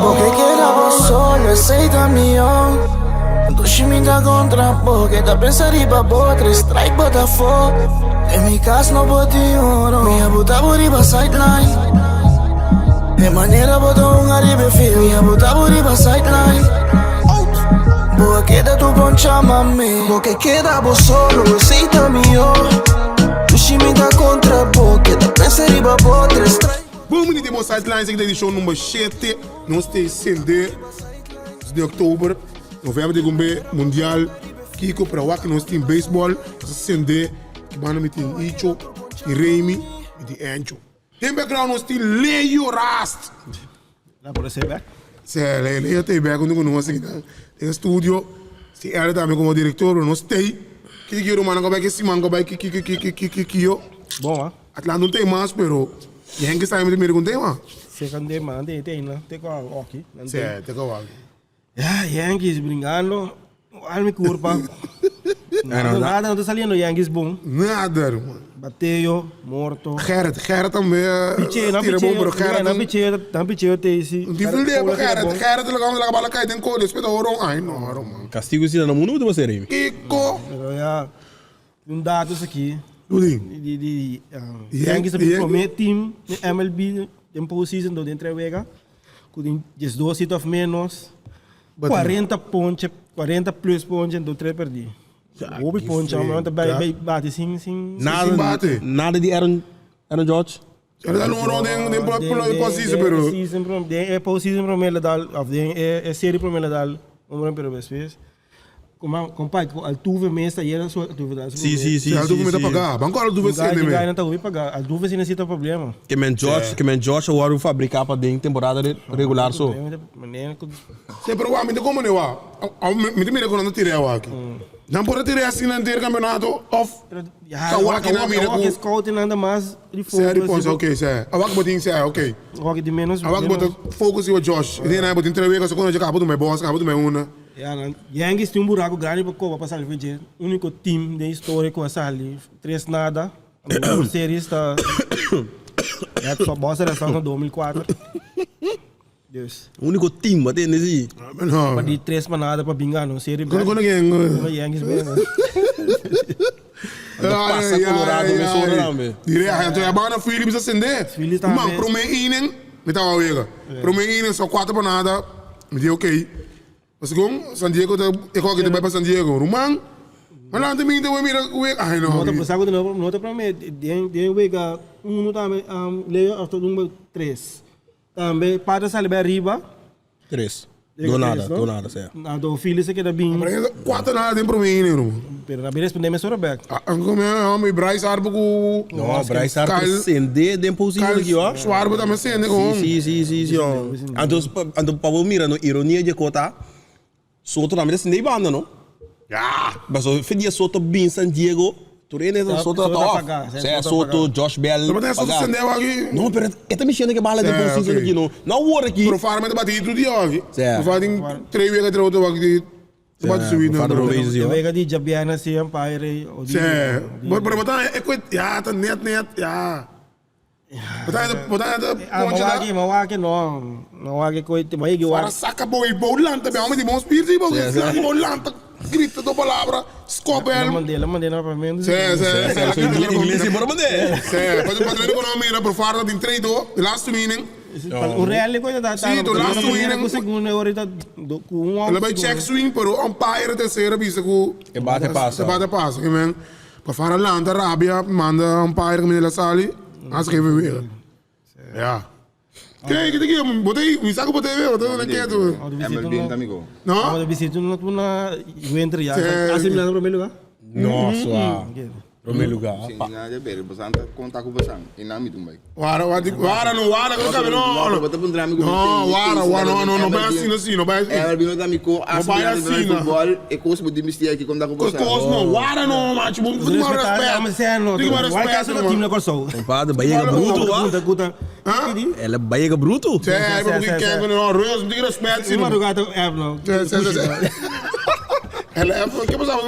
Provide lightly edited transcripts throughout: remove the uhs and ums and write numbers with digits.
Porque quedamos solo, aceita millón. Dushimita contra porque da pensar riba botre, strike Botafogo. En mi casa no boti oro, mi abuta riba sideline. De maneira botou arriba fio, mi abuta riba sideline. Boa queda tu poncha mami, porque quedamos solo, aceita millón. Dushimita contra porque da pensar riba botre, strike. Bom, menino, temos sidelines aqui da edição número 7. Nós temos CND de outubro. Novembro de Gombe Mundial. Kiko para o que nós temos beisebol. CND, que vai meter Icho, e Reimi e de Encho. Tem background nós temos Leio Rast. Dá para ser back? Sim, Leio tem back quando nós aqui tem estúdio. Se ela também como diretor, nós temos. Que que o mano vai que se manga vai que eu. Bom, ah. Atlanta não tem mais, pero Yankees está aí primeiro com tema. Second day, man, tem não, tem com aqui. Certo, tem com Yankees brincando, alme curva. Nada, não tá salindo Yankees bom. Nada, irmão. Bateu, morto. Gerrit também. Piche, não piche, tem esse. Difícil para Gerrit lá bala cai tem cor, respeita o ai não, mano. Castigo se não mundo você Reimi. Kiko. Dados aqui. Tudo. Yankees promete team MLB em postseason do dentro vega. Com 12 of menos. 40 pontos, 40 plus pontos do 3 perdi. Houve pontos, mas bate sim. Nada de Aaron George. Ele dá número de posição, pero. É postseason para mim dal, é série para mim dal, pero vez. Compadre, al tuve mesta e era só tuve dal. Sim. Al tuve meta pagar. Banco al tuve sim, né? Não tá ouvi pagar. Al tuve sim necessita problema. Que men George agora vai fabricar para dentro temporada regular só. Sim, pero me como ne wa. Me mira quando tirei aqui. Não pode tirar assim na ter campeonato off. Kawaki na mira com. Que scout nada mais de fogo. Sério, ponto, ok, sério. Awak botin sério, ok. Awak de menos. Awak botin focus e o Josh. E daí botin entrevista quando já acabou do meu boss, acabou do meu una. Yankees tem buraco grande para passar o vídeo. O único time da história que vai sair 3 nada. A série está. É só bosta da em 2004. Deus. O único time batendo nesse. Não. De 3 para nada para bingar não série. Quando Yankees mesmo. Passa Colorado me sobra me. Direi, então a banda Phillips acender. Mano, pro meu inen, me tava vega. Pro meu inen só 4 para nada. Me deu ok. Mas com San Diego eu coloquei também para San Diego. Rumang. Mas lá também tem mira ai não. Nota para de novo, nota para mim. De vega um também leio até número 3. Também para sair arriba. 3. Do nada, certo. Do filho se queda bem. 4 nada tem pro mim, não. Pero na beleza pendemos sobre back. Como é, homem Bryce Harper com. Não, Bryce Harper sende de posição aqui, ó. Schwarber também sende com. Sim, ó. Então, para mira no ironia de cota. Soto também sende banda, não? Mas o fedia Soto bem San Diego. Turene Soto tá off. Soto, Josh Bell. Mas Soto sendeu aqui. Não, pero é também chega que bala de posição aqui, não. Não war aqui. Pro farma de batido tudo dia aqui. Certo. Fazem 3 vezes que outro aqui. Bate subir não. Eu vega de Jabiana se Empire. Certo. Mas para botar é coisa, tá net. Mawaki não. Mawaki coisa, mas que para saca boi bolanta, bem, homem de bons espíritos e bom bolanta. Grita do palavra, scopel. Mandei para mim. Inglês e bora mandar. Pode ver quando mira por fora de treino, last meaning. O real é coisa da. Sim, do last meaning. O segundo ahorita com ela vai check swing, pero umpire terceira visa com. Que bate passa, que men. Para fora lá, anda Rábia, manda umpire que me la sali, as que viver. Ja. Kijk, ik botei, me saco botei ver, botei quieto. MLB amigo. Não? Quando visito na winter já. Assim lá no primeiro lugar. Nossa. Primeiro lugar. Sim, na de ver, você anda contar com você. E não me tumbai. Wara, não cabe não. Bota para um amigo. Não, não vai assim, não vai assim. MLB não amigo, assim no futebol, e coisa de mistério aqui contar com você. Não, Wara não, macho, vamos fazer mais respeito. Diga mais respeito, no time na Corsol. Compadre, Bahia bruto, ó. Ela é Bahia bruto. Porque quer não, Reus, não tem respeito, sim. Uma jogada é não. ¿Qué pasaba?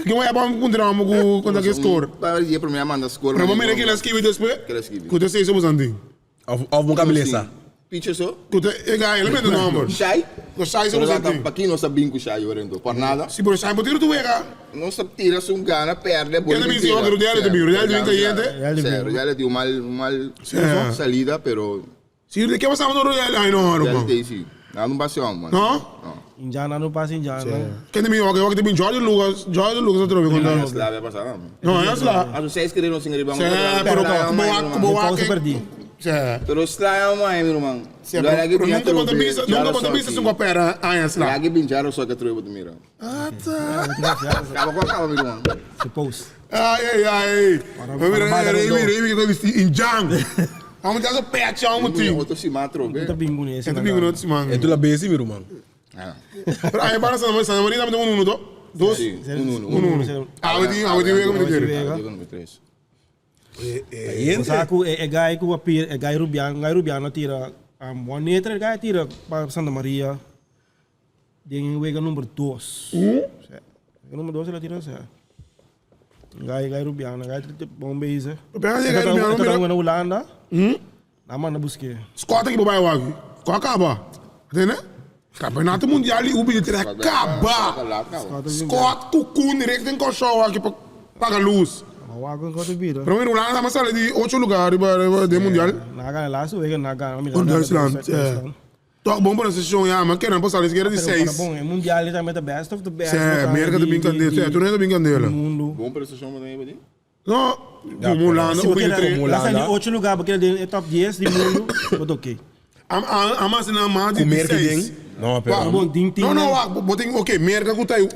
¿Qué voy a encontrar con aquel score? Para ver, para mí, manda score. Pero mira que la escribí después. Que la escribí. Que usted se hizo bastante. Of mo kabeleza. Piche so? Que usted, elemento no, amor. Shai? No sai se Pero bastante. para aqui não sabia que o Shai era então. Por nada. Sí, pero sai, pero tú veas. Não sabe tirar se gana, perde. Eu também sei, eu quero de mim, Real de Vinca Sério, Real de mal salida, pero... Sí, ¿de qué pasaba no Real? Ay, no, Real mano. de sí. Não, não passou, mano. No? Indiana não passa Indiana. ¿Qué te me dijo? Que te bin George Lucas otra vez. Não, lá vai passar, não. No, es la. Mas vocês queriam sem riba. Pero como va Pausa perdi. Pero Sly mãe, meu irmão. Pero nunca pode vista se uma pera aí es la. Lagi pinchar só que trouxe mira. Ah, tá. Acaba, meu irmão. Se pause. Ai. Mira, que eu visti em Jang. Vamos dar o pé, tchau, mutinho. Outro se matro, Não tá bingo nesse. Ito bingo no man. É tu la base, meu irmão. Pero ay, para sa Maria também um do. Dos. Ah, we di como de Sa aku guy ku apir guy Rubiano tira one meter guy tira para Santa Maria. Dia wega número 2. Número 2 ela tira sa. Guy Rubiano, guy tira bom base. Rubiano Tá na Holanda. Nama na busque. Squad aqui babai wagi. Ko acaba. Entende? Campeonato Mundial o bilhete acaba. Scott Cucun direto em Cochó aqui para pagar luz. Wagon ko to biro. Pero mira, lá na sala de 8 lugares de Mundial. Naga laso wega naga. Understand. Toch bom para essa sessão já, mas querem passar isso que era de 6. Bom, Mundial também the best of the best. Merca de brincadeira. Tu não é de brincadeira. Bom para essa chama também, Badi? Não, como lá, não bilhete. Lá são 8 lugares, porque ele é top 10 do mundo, mas ok. A massa na mais de 6. Não, pero. Não, botem, ok, merca com Taiwan.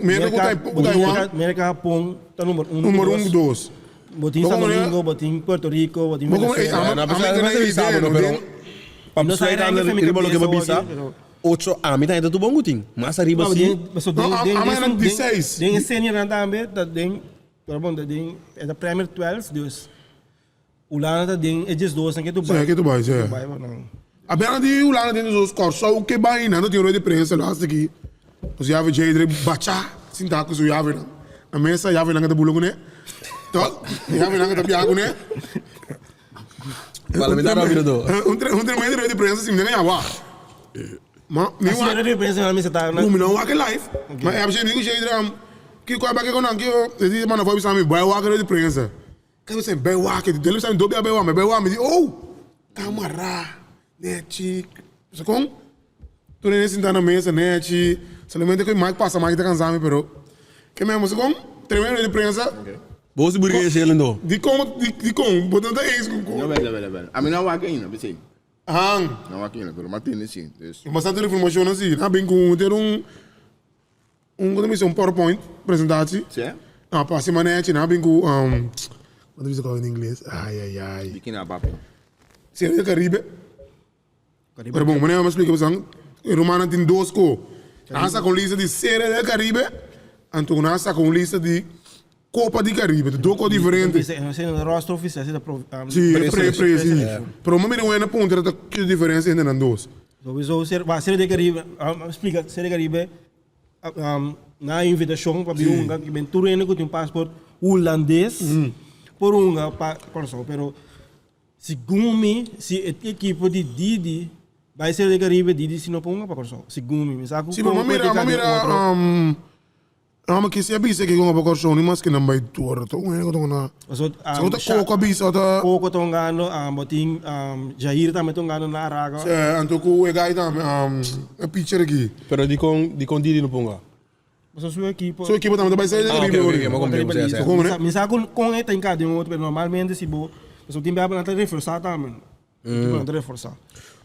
Merca Japão, tá número 1. Número 1, 2. Botim São Domingo, botim Puerto Rico, botim Venezuela. Não sai ainda ele falou que vai pisar. 8 a mitad ainda tu bom guting. Mas arriba sim. Amanhã de 6. Tem senior também, tem é da Premier 12, dus. Holanda tem é 12 que tu vai. Que tu vai, é. A pena de Holanda tem os scores, só o que vai não tem hora de prensa lá aqui. Os jovens já bacha, sinta com os jovens. A mesa jovem não tá bulugo né. Então, jovem não tá piago né. Fala me dá uma vida do. Tremendo de prensa sim, né, awa. Mas nem de prensa na mesa tá. Não é que live. Mas é absente que já que qual é que eu não que eu disse mano foi sabe vai walker de prensa. Que você vai walker, ele sabe dobe vai walker, me diz, "Oh, camara, net." Você com? Tu nem sentar na mesa, net. Somente que mais passa mais tá cansado, pero que mesmo você com? Tremendo de prensa. Você burguês ele não. De como, botando isso com. Não, velho. A mim não vai ainda, pensei. Não vai ainda, pero matei nesse. Bastante informação assim, tá bem com ter um PowerPoint apresentação. Sim. Ah, para semana é na bem com quando você fala em inglês. Ai. De que na papo. Série do Caribe. Pero bom, mas eu explico você. O Romano tem 2 co. Nasa com lista de Série do Caribe, então nasa com lista de Copa do Caribe, 2 coisas diferentes. É um roster oficial, é da Sim, preço. Pero uma mira uma ponta que diferença entre as duas. So, Série do Caribe, explica, Série do Caribe, na invitação para Biunga, que vem turno com um passaporte holandês, por uma pessoa, pero segundo se a equipe de Didi vai ser do Caribe, Didi se não põe uma pessoa, segundo me sabe? Sim, mas mira, mas que se avisa que com a pessoa não mais que não vai tuar, então eu na. So Coco avisa tá. Coco tongano, botin Jair também tongano na Araga. É, então com o guy também a picture aqui. Pero di con Didi no ponga. So sua equipe. Sua equipe também vai sair do Caribe hoje. Me sabe com ele tem cada outro, mas normalmente se bo, so time vai para reforçar também. Para reforçar.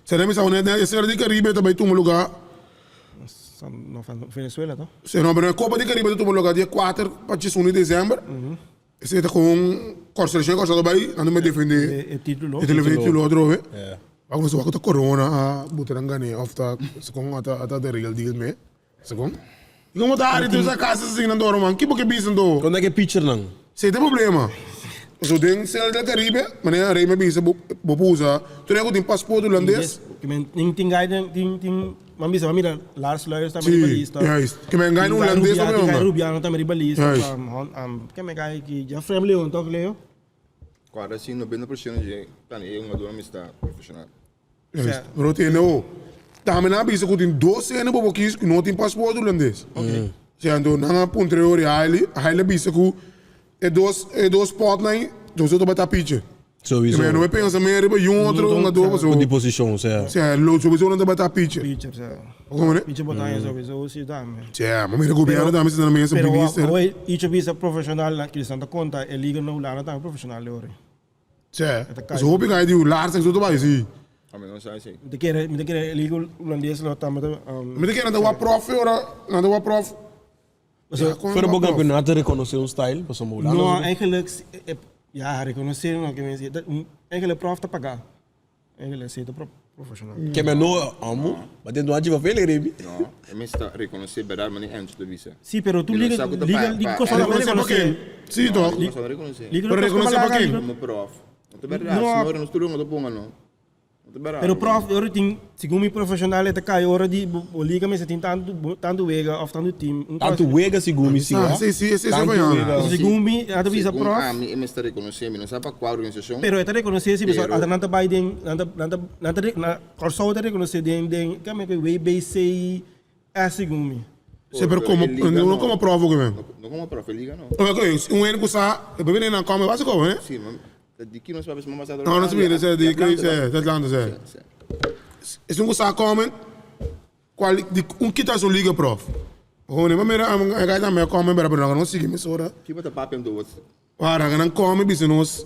Se não me sabe né, esse do Caribe também tu um lugar. No Venezuela, não? Se não, mas a Copa do Caribe tu um lugar dia 4 para 1 de dezembro. Esse tá com Corsair, Corsair vai, ando me defender. É título. É título outro, né? É. Vamos ver se corona a buteranga né, after se com ata the real deal me. Se com. E como tá ali tu essa casa assim não dorme, man. Que porque bisando? Quando é que pitcher não? Se tem problema. Zo ding sel del Caribe, meneer rij me bezig bopuza. Toen ik een paspoort holandês. Maar misschien mira Lars Luijers Sim, juist. Que me engane holandês of não. não? Rubiano também ribalista. Juist. Que me gai que já family on toch Leo. Agora sim, 90% de uma dona amistade profissional. Juist. Routine o. Também na bezig com 12 anos bobo kies que não tem paspoort holandês. Sim, então na puntre ele bezig com dois pot na então só para tapete. Sowieso. Maar nu pensa meer bij jongeren, door zo. Op die position, zeg. Ja, loopt sowieso naar de batapietje. Pitcher, sa. Como né? Pitcher botaia sowieso si dame. Ja, maar mira gobiano dame se na mesa Pero minister. hoy each visa professional na que santa conta e liga no lana tá profissional ore. Ja. Zo hoop ik hij die laatste zo erbij zie. A mim não sai assim. Me quer liga holandês lo tá met Met de keer naar de wat prof, ora, naar de wat prof. Pero vos campeonato reconocer un style, pues somos no eigenlijk ja reconhecer no que me dice eigenlijk prof tá pagar. Eigenlijk se tá profissional. Que me no amo, mas dentro de uma velha rebi. Não, é me está reconhecer verdade, mas nem antes de visa. Sí, pero tú liga cosa Reconocer para quem? Sim, toch? Não sabe reconhecer. Para reconocer para quem? Como prof. Não te verdade, senhora, não estudo, não te ponga não. Pero prof, ora ting segundo profissional é cai ora di liga me se tem tanto wega of tanto team. Tanto wega segundo sim, Ah, sim, vai ano. Segundo a visa prof. A mim me está reconhecer, me não sabe qual organização. Pero é reconhecer se pessoal ada nanta Biden, nanta corso da reconhecer den que me way base é segundo. Se per como prova que mesmo. Não como prof, liga não. Ok, ano que sa, eu bem na come, vai se como, né? Sim, mas de que nós sabemos mais Não, não sabia, é de que é, das landas é. Esse um sa come, qual de kita so liga prof. Hone, mas mira, a gaita me come para não seguir me sora. Que bota papo do outro. Ora, não come bis nos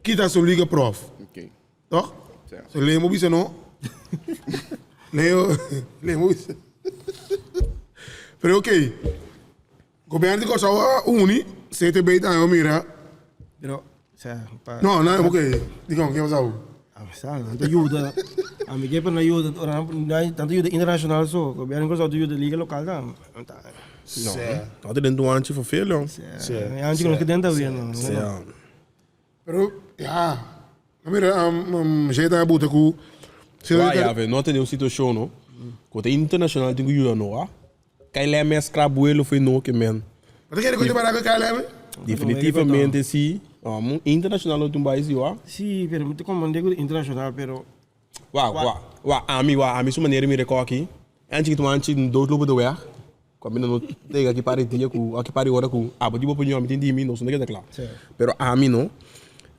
kita so liga prof. Ok. Toch? Certo. Se lemo bis no. Lemo bis. Pero ok. Governo de cosa uni, se te beita eu mira. Pero No, no, ok. Digamos, que vas tanto ajuda. A mim que para ajuda, tanto ajuda internacional só. Governo gosta de ajuda liga local tá. Não, tá dentro do ano tipo filho. É antes que dentro da não. Pero, ja. Mira, jeita a buta ku. Ja, we não tem uma situação, não. Quando é internacional tem que ajuda não, ah. Cai lá mais crabuelo foi não que men. Mas quer que eu para que cai Definitivamente sim. Internacional não tem mais igual. Sim, pero muito como digo internacional, pero a mim sua maneira me recorre aqui. Antes que tu antes do lobo do ar. Quando não tem aqui para dia com aqui para hora com a boa opinião me tem de mim não sei que é claro. Pero a mim não.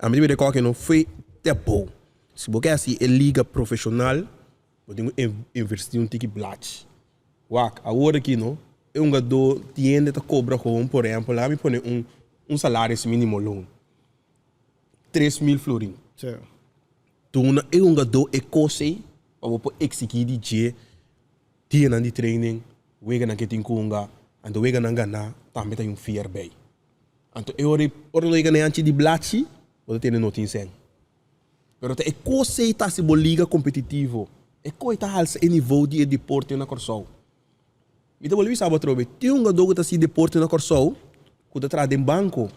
A mim me recorre que não foi tempo. Se você assim é liga profissional, pode investir um ticket black. Agora aqui não é um gado tiende a cobrar com por exemplo lá me põe um salário mínimo longo. 3.000 florin. Toen é um gado é coisa para você executar de dia, dia na de training, wega na que tem kunga, ando wega na gana, também tem fear bay. Então eu wega na antes de blachi, você tem notícia. Pero é coisa está se liga competitivo, é coisa está alça em nível de deporte na Corsol. Então você sabe trobe, tem um gado que está se deporte na Corsol, que está atrás de banco.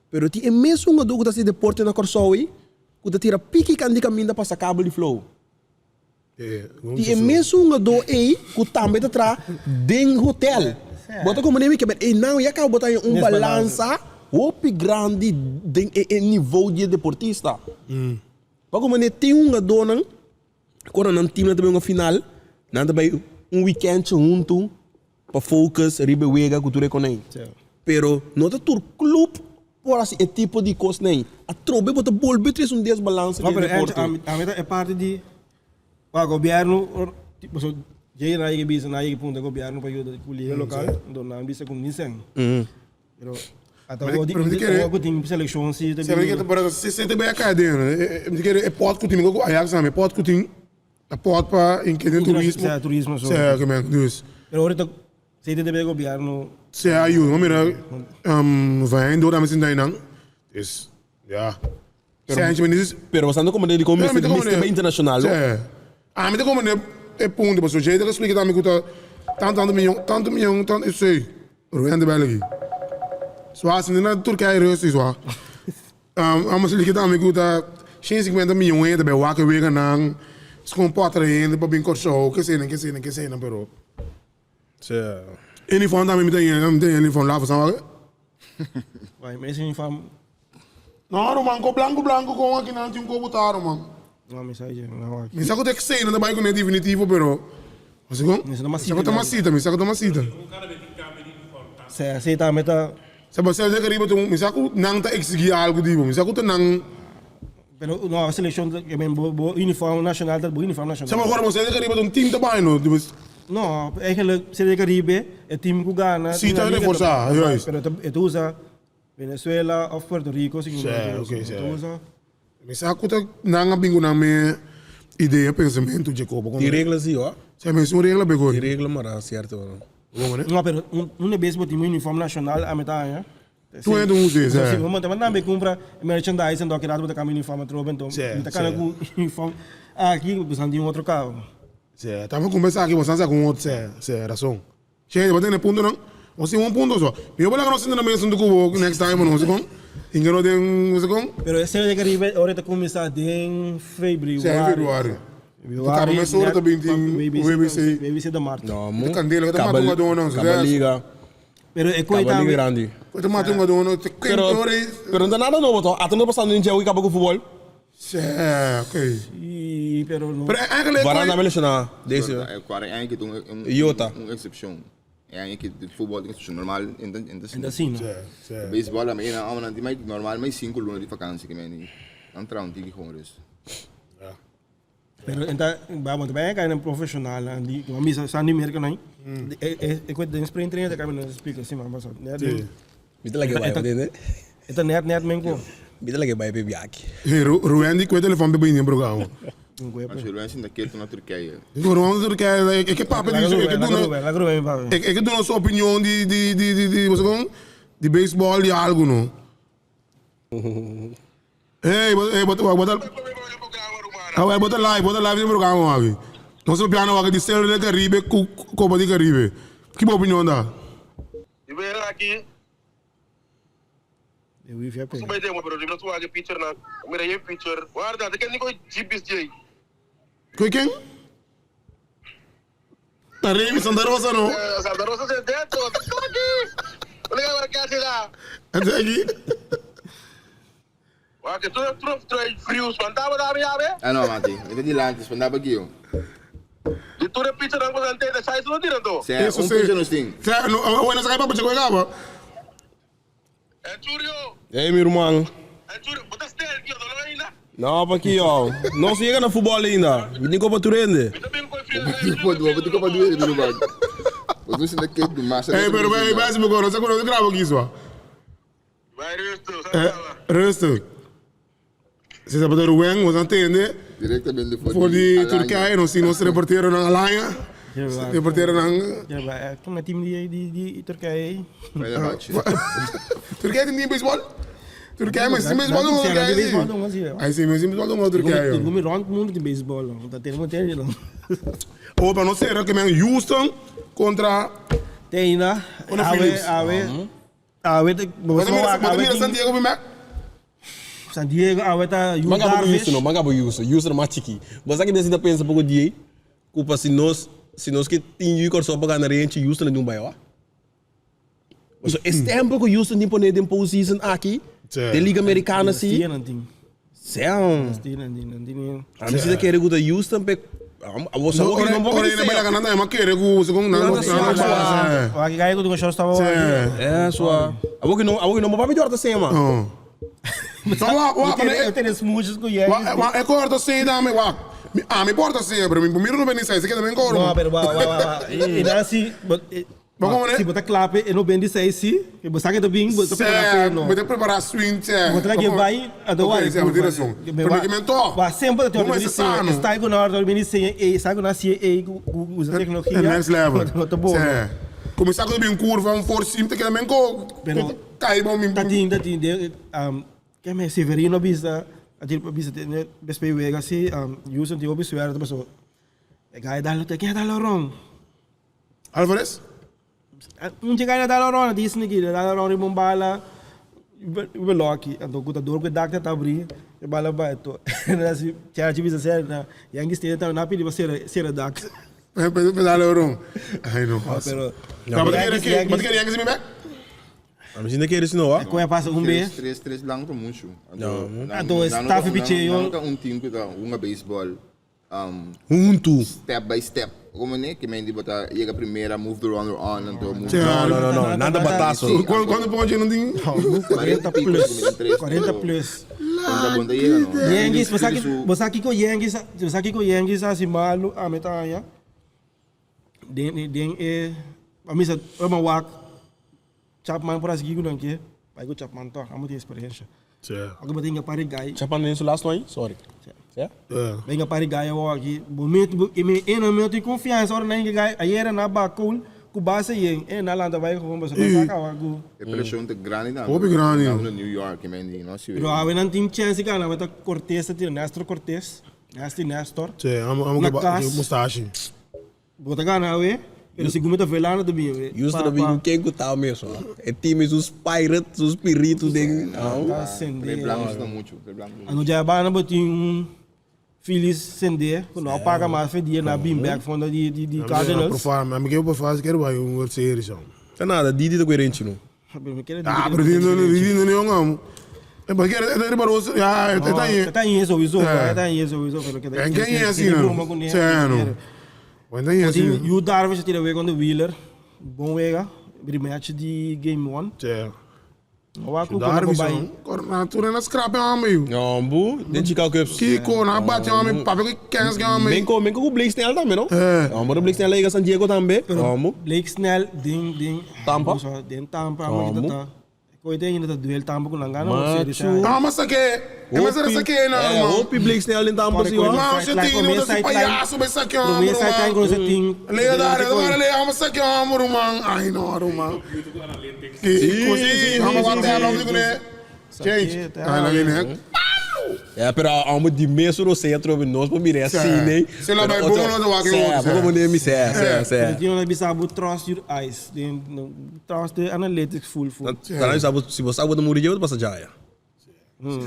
Pero ti é mesmo um gado que está se deporte na Corsol, que está tira pique candi caminho para sacar cabo de flow. Ti é mesmo um gado aí que também está atrás de hotel. Bota como nem que é não ia acaba botar um balança op grande de nível de deportista. Para como nem tem um gado não, quando não time também uma final, não também weekend junto para focus ribe wega cultura com ele. Pero não tá tur clube por assim é tipo de coisa nem. A trobe bota bolbe tres desbalance de deporte. A meta é parte de o governo tipo so já na bisa na ponto governo para ajuda com liga local, então na bisa com ninguém. Pero até o tem seleção se também. Sabe que para se sente bem a cadeia, né? Me quer é pode que time go Ajax sabe, pode que time a pode para em que turismo. Turismo só. É, que men, dus. Pero ahorita se tem de governo se ajuda, mira, vai door aan zijn dan. Dus ja. Pero bastante como de como Mr. Internacional. Ah, me como é ponto, mas o jeito que explica também que tanto milhão, tanto eu sei. Ruim de België. Zoals in de Turkije rust is waar. Vamos ligar também que tá 150 milhões de wakker weer nang. Is gewoon patreen, de babin corso, que cena, pero. Cioè. Uniform também me tem uniform lá, sabe? Vai, mas uniforme. Não, man, com blanco com aqui não tinha um botar, man. Não, mensagem, não aqui. Me saco de que cena, também com é definitivo, pero. Você com? Me saco de uma cita. Sei tá meta. Se você é querido, me saco não tá exigir algo divo, me saco tá não. Pero no, a seleção que é uniforme nacional, tá uniforme nacional. Se agora você é querido time também, não? Não, eigenlijk Serie Caribe, é time que ganha. Sim, tá de força, juist. Pero tu usa Venezuela of Puerto Rico, sim. Ok, tu usa. Me saco tá não bingo na minha ideia, pensamento, Jacob. Die regelen zie je hoor. Zij mensen regelen bij Die God. regelen maar dat is certo. Não, pero não é mesmo time uniforme nacional a metade, né? Tu é de um zé, Sim, Zé. mas também não compra merchandise e documentado para caminho uniforme tropa então. Tá cara com uniforme aqui, precisando de outro carro. Zé, estamos conversando aqui, você sabe com outro, Zé, razão. Gente, você tem ponto não? Você tem ponto só. Eu vou lá que nós temos na mesa do cubo next time, não sei como. Ingeno tem, você como? Pero esse é que agora está começando em fevereiro. Zé, Februário. Acaba mais hora também tem BBC da Marta. No, De candela, que tá matando dona, Acaba liga. Pero é Acaba liga coisa grande. Que matando dona, te quentores. Pero não é nada novo, até não passando em dia e acaba com o futebol. Zé, ok. Pero não. Pero eigenlijk... Varanda me lesionar, deze. Eigenlijk Iota. een exception. Eigenlijk het voetbal is normaal in de Ainda assim, né? Zé. Baseball maar een avond die mij normaal mij 5 lunes die vakantie que mij aan trouwen die gewoon rust. Pero então, vamos também é um profissional, ali, uma missa só nem merca não. É coisa de sprint trainer que me explica assim, mas só. Bita lagi baik deh. Então net mengo. Bita lagi baik biaki. Hey, Ruan, die kwijt telefoon bij in het programma. Als je luistert naar keer naar Turkije. Ik hoor gewoon Turkije, ik heb papa die ik doe onze opinion die wat gewoon die baseball die algo no. Hey, wat bota live no programa aqui. Nós o piano aqui de Serra do Caribe, Copa do Caribe. Que boa opinião dá? Eu venho aqui. Eu vi a pena. Como é que é, pero eu não sou aqui pitcher na. Mira aí pitcher. Guarda, tem que nem com GPs de. Coi quem? Tá rei, Santa Rosa não? Santa Rosa se dentro. Tô aqui. Olha agora que é lá. Até aqui. Olha que tu frio, espantava da minha vez. Ah não, Mati, eu te lanço, spandava aqui eu. E tu pitcher não consegue ter, sai tu não tira então. Sei, pitcher não tem. Sei, não é sair para chegar agora. É Túrio. Hey, meu irmão. É Túrio, botas ter aqui, eu não ainda. Não, para aqui, ó. Não se chega no futebol ainda. Me tem Copa Turende. Eu também com frio. Vou ter que fazer ele no banco. Vou ver se daqui do massa. Hey, pero vai se agora, você quando grava aqui só. Vai resto, sabe lá. Resto. Você sabe do Ruan, você entende? Diretamente Voor die Turkije, nog zien ons reporteren naar Alanya. Reporteren naar... Ja, maar kom naar team die Turkije. Turkije tem niet baseball? Turkije, mas sim baseball não Turkije. Aí sim, mas sim baseball não Turkije. Eu me rond mundo de beisebol, não tá tendo muito não. Oh, para não ser que men Houston contra... Tem ainda. Bota Santiago primeiro. San Diego, tá Manga bu Houston, manga bu Houston mais chique. Você que decide pensa pouco dia, culpa se nós que tem o corso para ganhar gente Houston não vai lá. Mas esse tempo que Houston tem poner tempo season aqui, de liga americana sim. Céu. A mim se quer recutar Houston pe você não pode. Ora ele vai ganhar mas quer recutar com não. Aqui cai do show estava. É só. A que não vai melhor da sema. Eu tenho smooches com ele. É corto assim, dá-me, me importa sempre, me miro no Benicei, você quer também corto? Não, pero e assim, se botar clape, e no Benicei, sim, e você quer também, você preparar não. Você preparar swing, sim. Você vai vai a doar. Ok, sim, direção. Permitimento. Vai sempre ter o Benicei, está com na hora do Benicei, e está com na CIA, usa tecnologia. Next level. Sim. Começar com bem curva, força, você quer também corto. Cai bom, me importa. Que me Severino bisa ne bespe wega si Houston ti obi suerte paso e gai dallo te che dallo wrong Alvarez non ci gai dallo wrong di sni ki dallo wrong ribombala eu vou lá aqui, então quando dor que dá que tá abrindo, eu bala bato. Assim, tinha tipo isso sério, na yang esteja tá na pedi você ser da. Pedal euro. Ai não. Pero Mas que yang se me back? Mas ainda quer isso não, ó. como é passa mês? 3 lang to muito. Então staff piche eu Team que tá baseball. Junto. Step by step. Como né? Que mendi botar chega primeira, move the runner on, então move. Não, nada bataço. Quando pode não tem. 40 plus. 40 plus. Yengis, você aqui com Yengis assim malo, a metade. Den a missa uma walk. Chapman por as gigo não que. Vai go Chapman to, amo de experiência. Certo. Agora tem que pare gai. Chapa nisso last one, sorry. Certo? Venga pare gai eu aqui. Momento e me eu tenho confiança ora nem gai. Aí era na bacul. Com base em na landa vai com você pensar algo. É pressão de grande não. Hobby grande. No New York, que mendi, não se vê. Pero a não tem chance cara, vai tá Cortez, tem Nestor Cortez. Nestor. Certo, amo que mustache. Bota gana we. Pero segundo velano também. Justo também não quer gostar mesmo. É time os pirates, os piritos de Tá acender. Blancos não muito, Ano já bana botin Phyllis Sender, quando apaga mais fedia na beanbag fundo de Cardinals. Pro farm, mas que eu vou fazer quero vai World Series. Tá nada, Didi tá coerente não. Ah, pero Didi não amo. É porque é baroso, já tá aí. Tá aí isso, tá aí isso, pero que. Quem é assim não? Certo. Quando é assim? E o Darwin já tira com o Wheeler, bom wega, rematch de Game 1. Certo. O Aku Darwin, coordenatura na scrap é meio. Não, bu, de Chicago Cubs. Kiko na bate é meio, papo que quer que é meio. Bem com o Blake Snell também, não? Não, mas o Blake Snell liga San Diego também. Vamos. Blake Snell, ding. Tampa. Tampa, mas Koite ainda tá duel Tampa com Langana. Ah, mas aqui, mas era aqui não. O Blake Snell em Tampa sim, ó. Não, você tem não tá palhaço, mas aqui ó. Primeiro sai tá com você tem. Agora le vamos aqui ó, mano. Ai não, mano. Sim, vamos bater logo de né. Gente, tá lá né? É, pero amo de mesmo no centro, nós vamos mirar assim, né? Se lá vai bom não vai que vamos nem me ser. Tinha uma bisabu trust your eyes, then trust the analytics full. Tá lá sabe se você sabe do Murillo vai passar já. Nós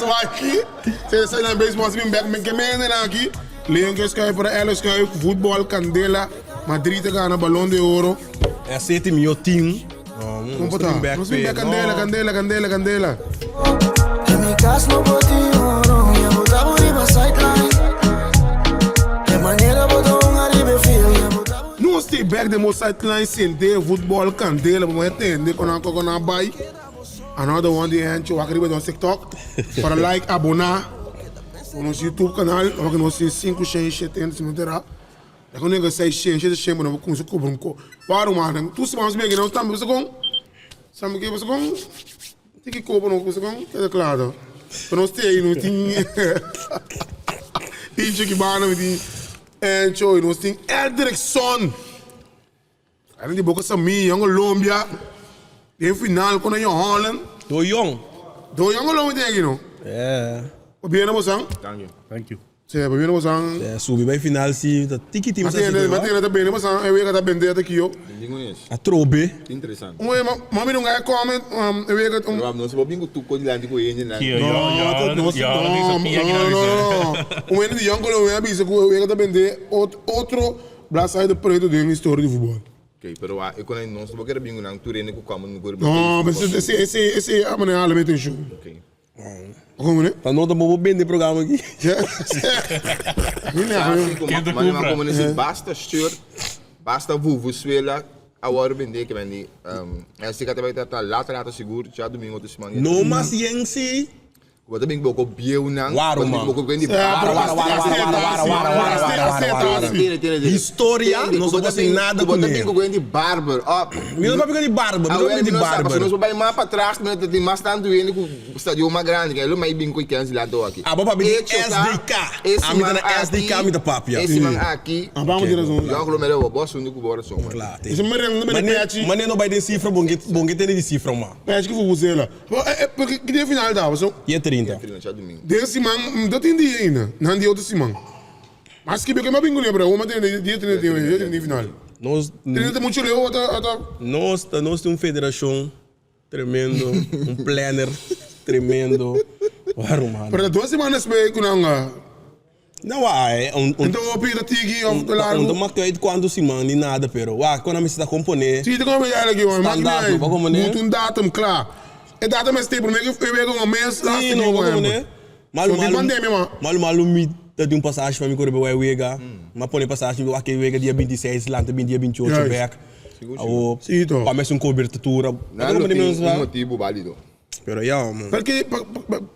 vai aqui. Você sai na baseball assim bem que mena aqui. Leon que escreve para ela, escreve futebol, Candela, Madrid ganha balão de ouro. É 7 mil team. Vamos botar. Nós vem Candela. En mi casa no botinho, não ia botar por riba sideline. De maneira botou arriba fio, ia botar por Nós tem back de mo sideline sente futebol, Candela, vamos entender quando a bai. Another one de gente, eu acredito no TikTok. Para like, abonar. No nosso YouTube canal, nós temos 5, 6, 7, se não terá. É quando eu sei 6, 7, mas não consigo cobrar um pouco. Para mano, tu se vamos bem, não estamos com. Sabe que você com? Tem que cobrar não você com? É claro. Para nós ter não tem. Isso que bana me tem. Enjoy, nós tem direção. Aí de boca sami, ang Colombia. Em final quando eu Holland. Do Young. Do Young Colombia tem aqui não? É. Bem na moção? Thank you. Sim, bem na moção. É, subi bem final se tá tiki time mas tá bem na moção, eu ia tá bem dentro aqui eu. A trobe. Interessante. Mami não ganha comment, eu ia tá não se pode bingo tu com dilante com ele né. Não. O menino de Young Colombia avisa que eu ia tá bem de outro braço aí do preto de história de futebol. Ok, pero eu quando não se pode bingo não tu rene com como no gordo. Não, mas esse a maneira ela mete show. Ok. Como né? Tá não tá bom bem de programa aqui. Mas como nesse basta stuur, basta vuvu suela a hora vender que vende. Esse que vai estar later seguro já domingo de semana. Não mas yensi. Wat ben ik ook op bieuw nang. Waarom man? História, não só tem nada com ele. Eu tenho de barber. Não vai pegar de barber, não vai de barber. Nós vamos mapa atrás, mas tem mais tanto ele com o estádio mais grande, que ele mais bem com que lá do aqui. Ah, baba bem SDK. A mim tá SDK, a mim tá papia. Esse man aqui. Vamos dizer assim. Já colou melhor o boss único bora só. Claro. Esse mas não vai ter cifra, bom que tem de cifra, mano. Acho que vou usar lá. Porque que dia final dá, você? E 30. Desse man, não tem dia ainda. Não tem outro semana. Mas que bem que eu bingo lembra, uma tem dia 30 final. Nós Tem muito leo, nós temos uma federação tremendo, um planner tremendo. Waarom man? Pero 2 semanas bem com nanga. Não é Então o pita tigi of the largo. não marca aí quando se manda nada, pero quando me está componer. Zie je como é aqui, mano? Standaard, Mas como né? muito datum claro. É datum é stable, mas eu vejo um mês lá. Sim, não, como né? Malu me dá um passagem para mim correr para o Uega, mas põe passagem para aquele Uega dia 26, lá também dia 28 back. Sim, então. Para mais cobertura. Não tem um motivo válido. Pero ya, mano. Porque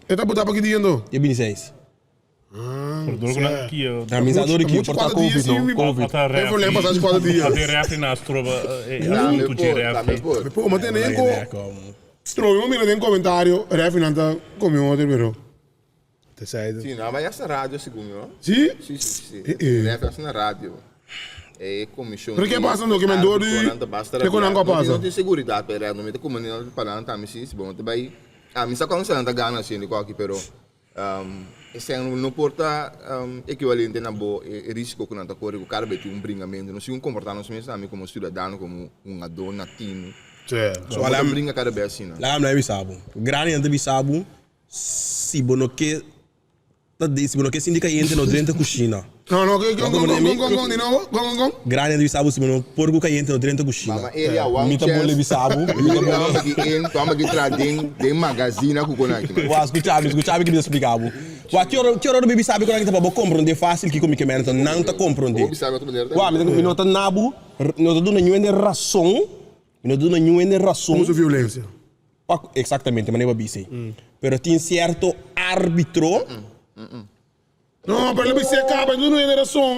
está botar para que dia não? Dia 26. Aqui, A amizade aqui, por estar Covid, não. Covid. Eu vou lembrar passagem 4 dias. Até refri nas trova, muito de refri. Pô, mas tem nem como. Trouxe mira tem comentário, ref não tá comendo outro, pero. Te sai. Sim, não, mas essa rádio, segundo, não? Sim? Sim. Essa na rádio. É comissão. Pero que passa no que mandou de que quando não passa? Não tem segurança, pero não me como não para não tá me sim, bom, te vai. A mim só quando você anda gana assim, de qualquer pero esse não porta equivalente na boa risco que não tá correndo, o cara bete bringamento, não se comportar-nos mesmo como cidadão, como adulto nativo. Certo. So alam bringa cada vez assim, Lá não é bisabo. Grande ante bisabo, se bono que sindica entre no dentro da cozinha. Não, de novo, gong. Grande ante bisabo se bono porco que entra no dentro da cozinha. Mama area one. Mita bole bisabo. Toma que tradem de magazine com conecta. Wa escuchava que me explicava. Wa que hora do bibi sabe que tá para compreender fácil que como que merda não tá compreender. Wa me não tá nabu, não tá dando nenhuma razão. Não dá nenhuma razão. Uso violência. Exatamente, mas não é bem Pero tem certo árbitro. Não, pero ele se acaba, não é razão.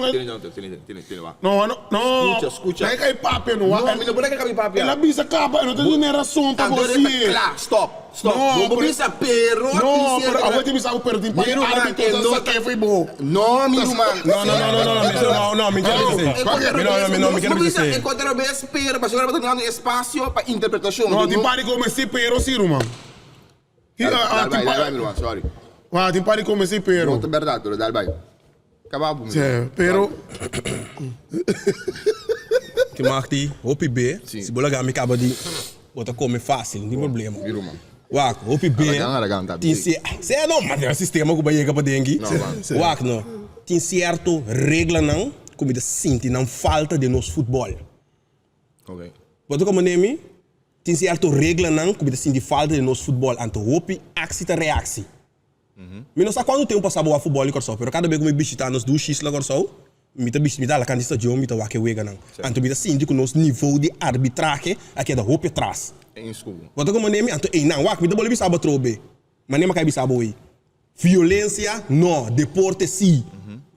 Tiene, va. Não. Escucha. Aí cai papo, não. Não, me não pode cair papo. Ela bisa acaba, não tem razão para você. Stop. Não, Não bisa pero. Não, pero a gente bisa o perdi para árbitro só que foi bom. Não, meu irmão. Não, me quero dizer. Encontrar bem pero, mas agora tá dando espaço para interpretação. Não, tem pare comecei pero sim, irmão. Vai, meu irmão, sorry. Ah, tem pare comecei pero. Não, é verdade, dá vai. Acabou. Pero Que marca OPB, se bola gami acaba de outra come fácil, não tem problema. Vira, mano. Waco, OPB. Tem não, mas é o sistema que vai para dengue. Waco não. Tem certo regra não, comida sinti não falta de nosso futebol. Ok. Bota como nome? Tem certo regra não, comida sinti falta de nosso futebol. Anto OP aksi ta reaksi. Mas não sei quanto tempo passava o futebol e corso, pero cada vez que me visita nos dois x lá corso, me dá a candidatura de homem, me dá o não. Anto me dá sinti que o nosso nível de arbitragem aqui é da OP atrás. Em escudo. Bota como nome, anto não, wak me dá bola bisaba trobe. Mas nem mais bisaba oi. Violência, não, deporte sim.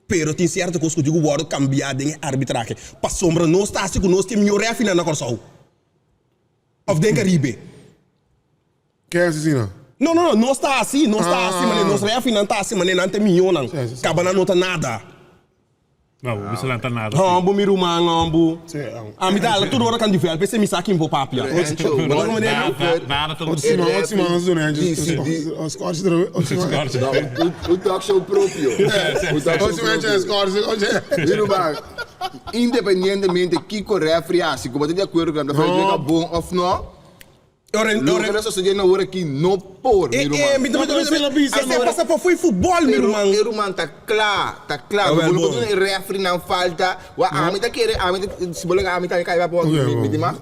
Pero tem certo coisa que eu digo, vou cambiar de arbitragem. Para sombra, não está assim que nós temos melhor refina na corso. Of den Caribe. que é assim, Não está assim, mas nós refina está assim, mas não tem milhão, não. Cabana não está nada. Não, isso não está nada. Ambo, miru mangambo. Me dá, tudo hora que eu pensei me saque em papia. Nada, O talk show próprio. Independentemente de que o refri assim, como de acordo com a frente bom ou não. Não sucede na hora que não por, meu irmão. Você passa para foi futebol, meu irmão. Meu irmão, tá claro. Quando o refri não falta, a mim tá querendo, se bolega a mim tá caindo para me dimar.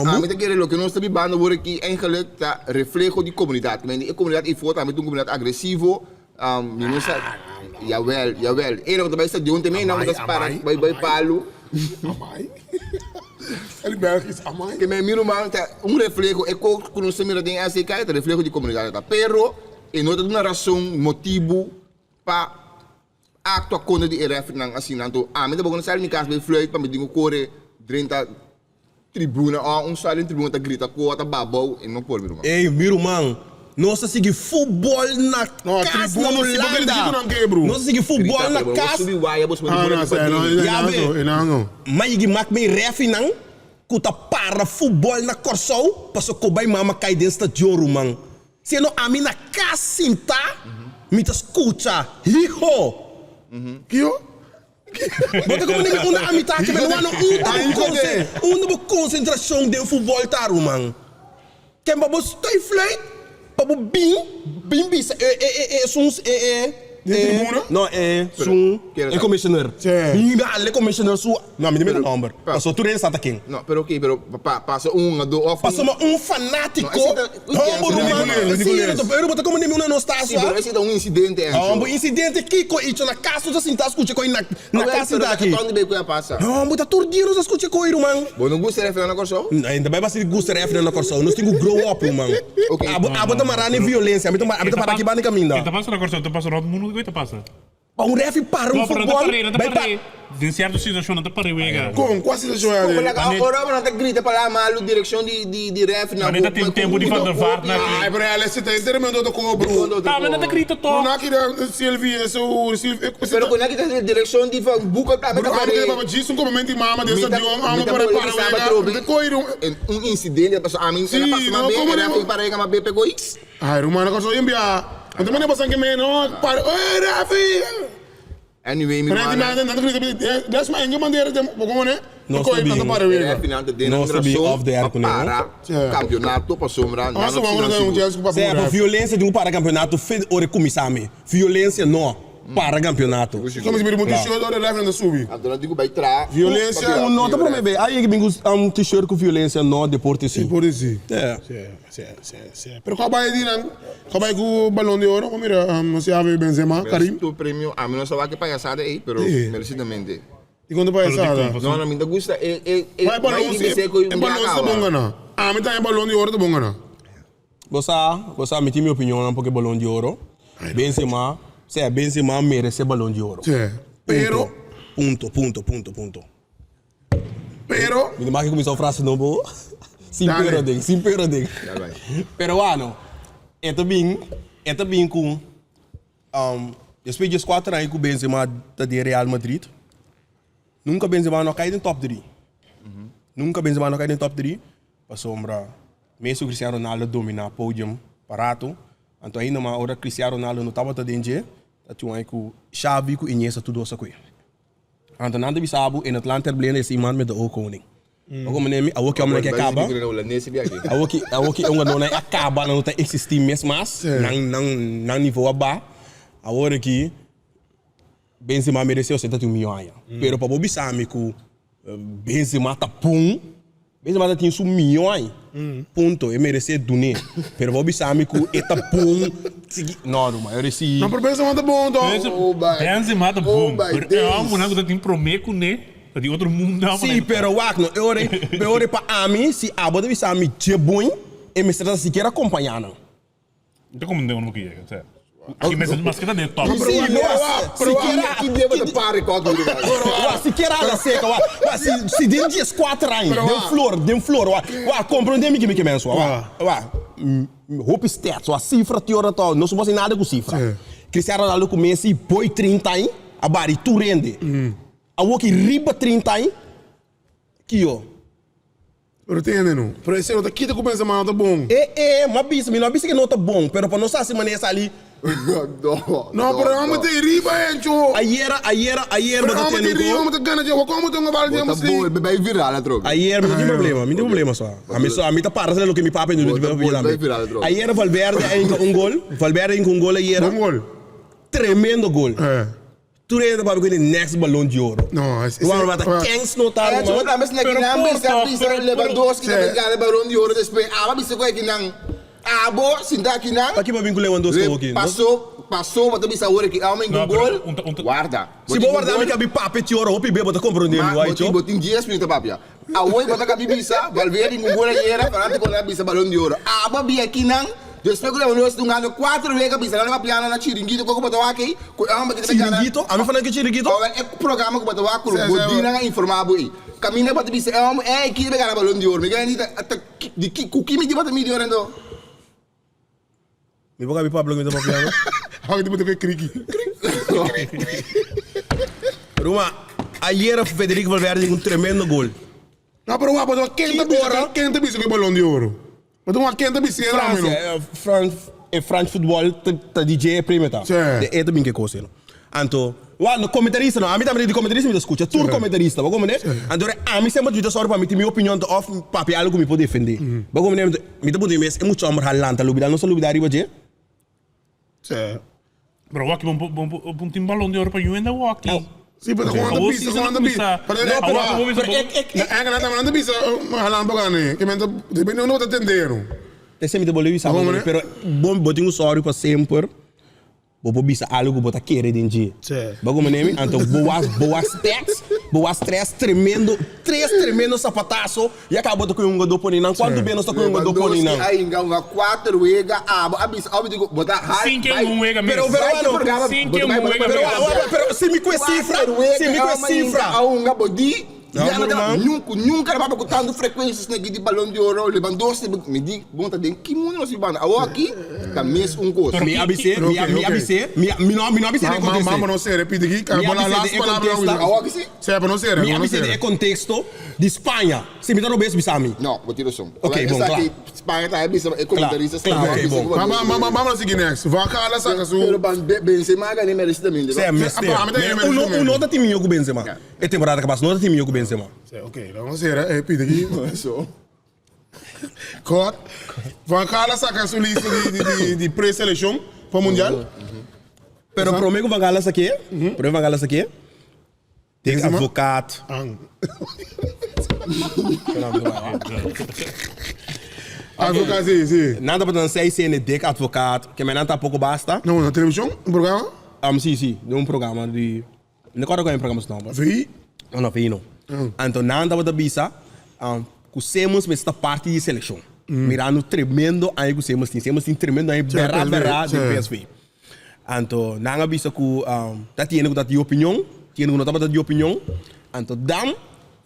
A mim tá querendo que nós estamos bando agora que eigenlijk tá reflexo de comunidade. A comunidade é forte, a mim uma comunidade agressivo. Jawel. Ele não vai de ontem, não vai parar, vai palo. Ele belgisch, amai. Que meu irmão tá reflexo é que nós mira tem assim que é reflexo de comunidade tá. Pero e não tem uma razão, motivo para acto a conta de RF não assim não. A mim tá bom sair em casa vai fluir para me digo corre 30 tribuna ou sala em tribuna tá grita cota babau e não por meu irmão. Ei, meu irmão. Nós seguimos futebol na casa na Holanda. Nós seguimos futebol na casa. Não. Mas eu maak me ref não, kuta para futebol na Corsou, passo que vai mama cai dentro de ouro, man. Se não a mim na casa sinta, me tá escuta, hijo. Que eu? Bota como nem uma amizade, mas não há concentração de futebol, tá, man. Quem babo stay flight, babo bim bisa, tribuna? Não, commissioner. Le commissioner su, não, me dá number. Passou tudo isso aqui. No, pero ok, pero passa off. Passou fanático. No, Bota como nem não está Sim, pero esse é um incidente. Um incidente que isso na casa da cinta escute coi na casa daqui. Onde bem que ia passar? Não, bota turdiros escute coi, irmão. Bom, não gostaria de fazer na corção? Ainda bem bastante gosto de referir na corção. Nós temos que grow up, irmão. Ok. Abota marane violência, abota para aqui bane caminho. Kita passa na corção, tu passa no outro mundo, que passa? Um ref para um futebol. Tem certa situação, não te parei, wega. Como? Qual a situação é ali? Agora não grita para lá, malu, direção de ref. Mas ainda tem tempo de fazer VAR, né? Ai, para ela, você tem tremendo do cobro. Tá, mas não te grita todo. Não queria Silvia, Pero quando é que tem direção de buca para para disso um comumento mama dessa de ama para incidente, a pessoa a mim ela passa uma bem, ref para aí que uma bem pegou isso. Ai, rumana com só enviar. Então mas não que menos para Rafi. Anyway, mi Mas das mas engem bandeira de como né? Não Coi sabia. tanto para ver. final de Não sabia off the air com ele. Para campeonato para sombra. Nossa, vamos dar um gesto para Se a violência de um para campeonato, fez ore comissário. Violência não para campeonato. Somos muito show da ref na subi. Agora digo vai tra. Violência Um nota para me ver. Aí que bingo um t-shirt com violência não deporte sim. por isso. Sim. Pero acabei de não. Acabei com o balão de ouro, como mira, você ave Benzema, Karim. Tu prêmio, a mim não sabe que palhaçada aí, pero merecidamente. E quando vai essa? Não, me gusta Vai balão, tá bom não. A mim tá balão de ouro tá bom não. Você me tem minha opinião um pouco balão de ouro. Benzema merece balão de ouro. Sim. Pero Pero me demais que começou a frase não boa. Sim, pero ding. Peruano. É também com depois de 4 anos que o Benzema tá de Real Madrid. Nunca Benzema não cai no top 3. Nunca Benzema não cai no top 3. Passou Messi e Cristiano Ronaldo dominar o pódio barato. Então ainda uma hora Cristiano Ronaldo não estava dentro. Tinha aí com Xavi e Iniesta tudo essa coisa. Então nada bisabo em Atlanta blende esse man met o koning. Ook meneer, a que homem que acaba. A que um não acaba não tem existir mesmo mas não nível abaixo. A hora que Benzema mereceu 70 milhões. Pero para o bisamo que Benzema tá pum. Benzema tem su milhões. Ponto, ele merece dunê. Pero o bisamo que tá pum. Não, eu recebi. Não, Benzema tá bom, então. Benzema tá bom. É uma mulher que tem prometo, né? De outro mundo. Sim, pero wak eu ore para mim, se a boa bisamo é bom, e me será sequer acompanhar não. Então como não no que é, certo? Mas que tá dentro top. Sim, Que deva de pare com se quer a seca, se dentro de 4 anos, dem flor, compreende que menso, hope stats, a cifra teoria tal, não somos nada com cifra. Cristiano Ronaldo começa e põe 30 anos, a bari tu rende. A que riba 30 anos, que ó. Pero entende não? Pero esse outro aqui tá com Benzema não tá bom. Mas bisa que não tá bom, pero para não saber se maneira ali. Não, pero vamos ter riba, encho. Ayer, vamos ter riba, vamos ter gana de jogo, como tem uma bola de Tá bom, vai virar a troca. Ayer, não tem problema só. A mim tá parando lo que me papai no vídeo. Ayer Valverde em um gol ayer. Um gol. Tremendo gol. Tu rende para o next balão de ouro. Não, esse Kings não tá. Mas Lewandowski vai ganhar o balão de ouro depois. Bisa ko que não. Abo, sinta aqui não. Para que vai vincular Lewandowski aqui? Passou, mas bisa hora que homem com gol. Guarda. Se vou guardar, me cabe papo de ouro, hopi bebo tá compreendendo, vai tio. Botin 10 minutos papia. A oi bota cabe bisa, Valverde com gol era, para quando bisa balão de ouro. Abo bi aqui não. Depois que o Lewandowski ganhou 4 vezes, bisa não vai piano na chiringuito, como botou aqui. Chiringuito? A mim falando que chiringuito? É o programa que botou aqui, o Bodina informado aí. Caminha para bisa, que pegar balão de ouro. Me ganha de que me deu me deu então. Me vou caber Pablo que tá papiando. Olha que botou criqui. Ruma, ayer Federico Valverde com um tremendo gol. Não, pero botou quem bisa com balão de ouro. Botou uma quem bisa era França futebol tá DJ prêmio tá. É também que coisa. Anto no comentarista, a mim também de comentarista me escuta, tudo comentarista, vou comer, então a mim sempre diz só para mim ter minha opinião off papel algo me pode defender, vou comer, me dá muito mais, é muito amor halanta, lubida, não só lubida arriba de, Pero waki bom tim balão de ouro para ainda waki. Sim, mas quando pisa, quando pisa, halang bagane, que menta, depende não tá entendendo. Tem sempre de boleiro sabe, pero bom botar um sorry para sempre. Bobo bisa algo bota querer dentro. Bago menemi, então boas três tremendo sapataço e acabou com um gol poni não quanto bem nós tá com um gol poni não. Aí enga 4 ega abis digo botar high. 5 é um ega mesmo. Pero se me com cifra, a um bodi. Nunca vai botando frequências de balão de ouro, Lewandowski, me diz, bom tá dentro, que mundo nós vamos aqui, tá mesmo um gosto. Me abc, não abc é contexto. Mama não sei, repite aqui, cara, bola lá, para não ser. Me abc é contexto de Espanha. Se me dá no beijo bisami. Não, vou tirar som. Ok, bom, claro. Espanha tá é comentarista. Claro, ok, bom. Vamos seguir next. Vai cá, saca su. Pero Benzema ganha merece também. Um outro time com Benzema. É temporada capaz, um outro time com Benzema. Ok, vamos ver, repite aqui. Corre. Vai cá, saca su lista de pré-seleção para o Mundial. Pero prometo que vai ganhar essa aqui. Prometo vai ganhar essa aqui. Tem advogado. Advogado, sim. Nada para não ser CND, advogado, que não tá pouco basta. Não, na televisão, um programa? Sim, de um programa de... Não quero que é um programa não. VI? Não, VI não. Então, nada para bisa, kusemos met esta parte de seleção. Mirando tremendo aí kusemos tem tremendo aí berra de PSV. Então, nada bisa ku tá tendo que dar opinião, tendo que não de opinião. Então, dam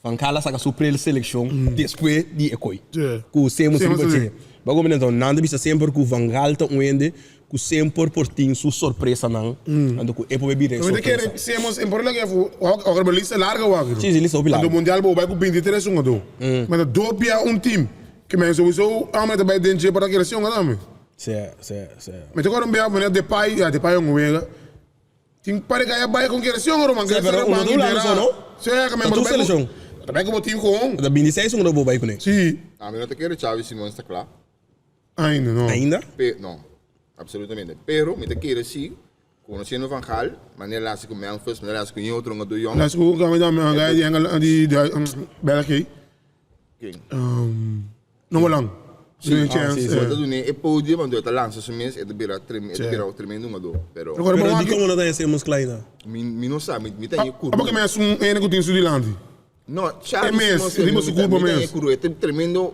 van kala saka super seleção depois de ekoi. Kusemos tem. Bago então, nada bisa sempre ku van galta uende ku sempre portinho su surpresa não. Então, ku epo bebida surpresa. Mas que semos em português é o lista larga o agro. Sim, lista opilar. Do mundial vai com 23 um do. Mas do pia time que me sowieso aumenta bij dentro para aquela seleção também. Sim. Mas agora bem, mas Depay é um wega. Tem para que vai com aquela seleção ou manga. Pero um do lado não? Sim, que me manda seleção. Também como time com. Da 26 um do vai com ele. Sim. A mim não te quero Xavi Simões está claro. Ainda não. Não. Absolutamente. Pero me te quero sim. Conhecendo Van Gaal, maneira lá se com Memphis, maneira lá se com outro do Jong. Lá se com o cara de Bela aqui. Quem? Não vou lá. Sim, sim. Volta do né, é podium, mas eu lança esse mês, é de virar tremendo jogador. Pero de como não tem sermos claros. Me não sabe, me tem curva. Porque me é um que tem Sudilande. Não, Xavi Simões é tremendo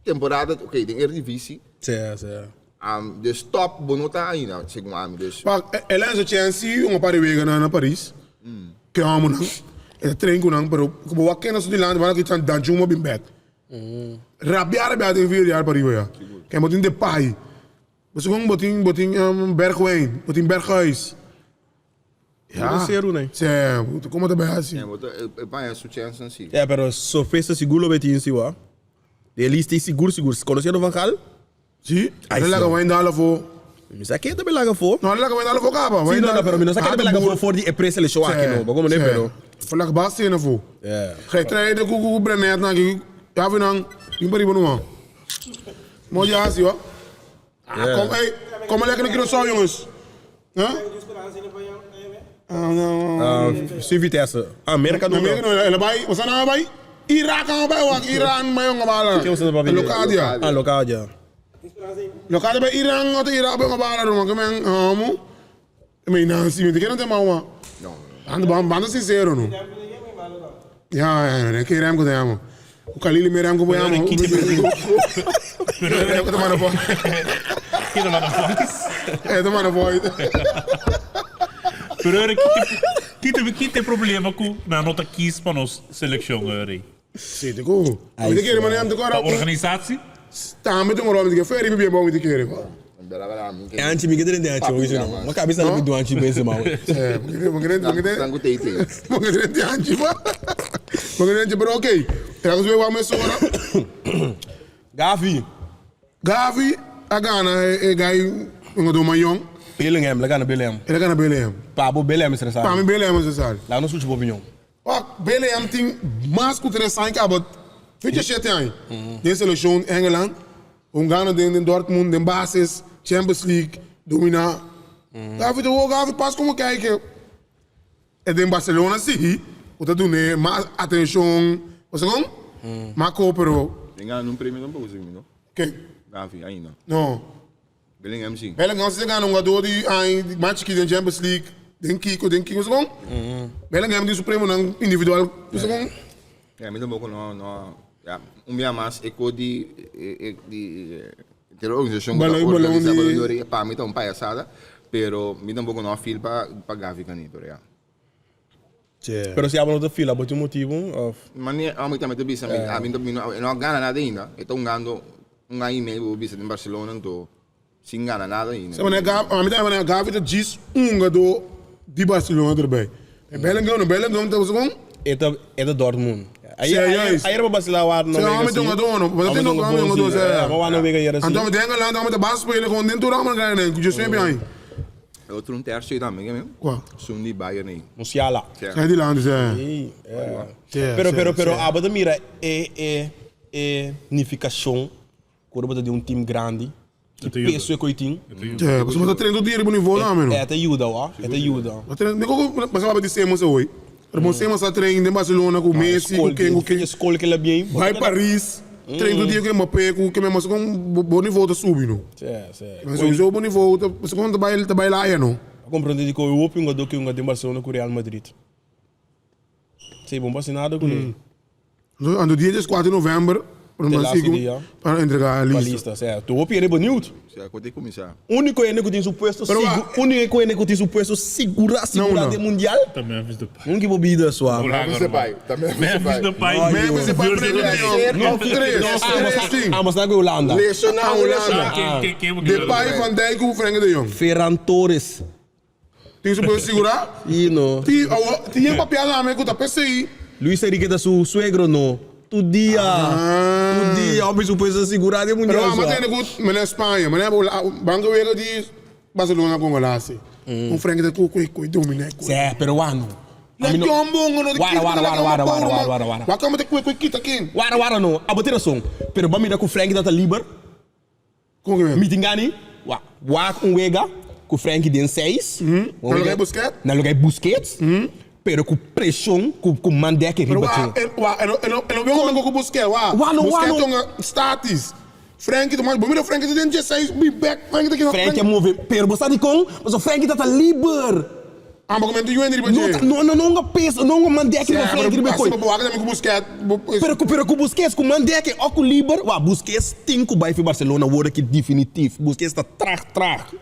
temporada, ok, tem Eredivisie. Sim. De stop bonota ainda, segundo a mim. Ela é chance uma para vega na Paris. Que é uma é trem com não, pero como aqui na Sudilande vai que tá dando uma bem back. Rabiar tem vir já para ir. Que é botin de pai. Você com botin Bergwijn, botin Berghuis. Ja, zero né. Sim, como tá bem assim. É sua chance assim. É, pero surpresa seguro betin se wa. De lista seguro. Conhecendo Van Gaal? Sim. Ele lá vai dar lá for. Mas aqui também lá for. Não, lá vai dar lá for capa. Sim, não, pero menos aqui também lá for de pré-seleção aqui não. Como nem pero. Foi lá que basta na for. É. Kijk, trein de kuku brenet na aqui. Já vi não. Impari bonu. Mo já assim, ó. Como é que não só jongens? Hã? Sem vitesse. América não. Ela vai, você não vai? Iraque não vai, Irã vai uma bala. Que você não vai ver? Locadia. Locadia. Locadia vai Irã ou Iraque vai uma bala, não? Que men amo. Mas não, sim, de que não tem mal, não. Ando banda sincero, não. Já, que Irã que tem amo. O Khalil me ram como amo. Que tomar voz. É tomar voz. Pero que tem problema com na nota 15 para nós seleção aí. Sim, de como? De que maneira de agora? A organização? Tá, me tem um nome de que fere bem bom de que querer. É anti me querer de anti hoje não. Uma cabeça não do anti bem mal. É, Tango teite. Porque de anti, porque de pero ok. Era que vamos agora. Gavi a Gana é gai um do maior. Bellingham, le gaan Bellingham. Ele gana Belém. Pabo Bellingham is er Para mim Belém é essa. Lá não surge opinião. Ó, Belém tem mais que interessante que a 27 anos. Tem seleção Engeland, Gana den Dortmund, den basis, Champions League, dominar. Gavi de hoog, Gavi pas como kijken. En den Barcelona zie, o dat doen nee, maar attention, wat zeg je? Maar kopen Tenga num prêmio não pode não. Kijk, Gavi ainda. no. Bellingham sim. Bellingham ze gaan nog door die match die de Champions League, den Kiko, wat zeg je? Bellingham die supremo dan individual, wat zeg je? Ja, met ook no ja, dia mais e codi ter organização Balão para mim tá palhaçada, pero me dá um pouco não feel para Gavi canito, ja. Pero se habla de fila, por um motivo of Mas a mim também te bisa, a mim também não ganha nada ainda. Estou ganhando email o bisa em Barcelona, então sem ganhar nada ainda. Sabe, a mim também Gavi de diz do de Barcelona erbij. En Bellingham dat was gewoon. é de Dortmund. Aí Serieus? era para Barcelona waar Ze gaan met jongen doen, maar dat is nog aan jongen doen. Maar waar nou weer hier En dan met de Engeland, dan met de baas spelen gewoon dit toernooi maar gaan. Je ziet mij. Outro terceiro também, né? Qua. Sundi Bayern aí. Musiala. Zijn die landen zijn. Pero abada mira unificação quando de um time grande. Que peso é coitinho. Ja, mas dat trainen tot hier op niveau dan men. É até ajuda, ó. É até ajuda. Dat trainen, ik ook maar sabe dizer mas hoje. Er Semos a trainen in Barcelona com Messi, com quem, escola que ele bem. vai Paris. Treino do dia que Mbappé, que mesmo assim com bom nível de subir, não. Mas o bom nível, você quando vai lá, não. Compreende que eu opino do que de Barcelona com Real Madrid. Sei bom passar nada com ele. No dia 4 de novembro, para entregar a lista. Certo. Tu opina bonito? Já pode começar. Único ene que tem suposto segurança de mundial. Também aviso do pai. Um que bebida sua. Você vai, também Aviso do pai. Você vai mas na Holanda. Lesionar Holanda. De pai van Dijk ou Frenkie de Jong. Ferran Torres. Tem suposto segurar? E não. Tem papel lá, mas que tá PCI. Luis Enrique da su suegro no. Tu dia, homem suposto segurar de mundial. Pero mas tem negócio, mas na Espanha, mas é banco vega de Barcelona com Golasse. Frenkie de Jong domina. Pero ano. Let John Bongo no Wara. Waar kan met de kita kin? Wara no. Abatera song. Pero ba mira ku Frenkie dat liber. Kom je Meeting gani? Wa wega ku Frenkie den 6. Na lugar Busquets? Na lugar Busquets. Pero com pressão, com mandé que riba tinha. Eu não vou Busquets, Busquets tonga status. Frenkie, mas bom, Frenkie tem 16, be back. Frenkie é mover, pero você sabe como? Mas o Frenkie tá liber. Ah, mas como é que eu entro riba? Não peso, não mandé que riba Frenkie riba coi. Pero com Busquets, com mandé que ó com liber, Busquets tem que vai para Barcelona, hora que definitivo. Busquets tá track.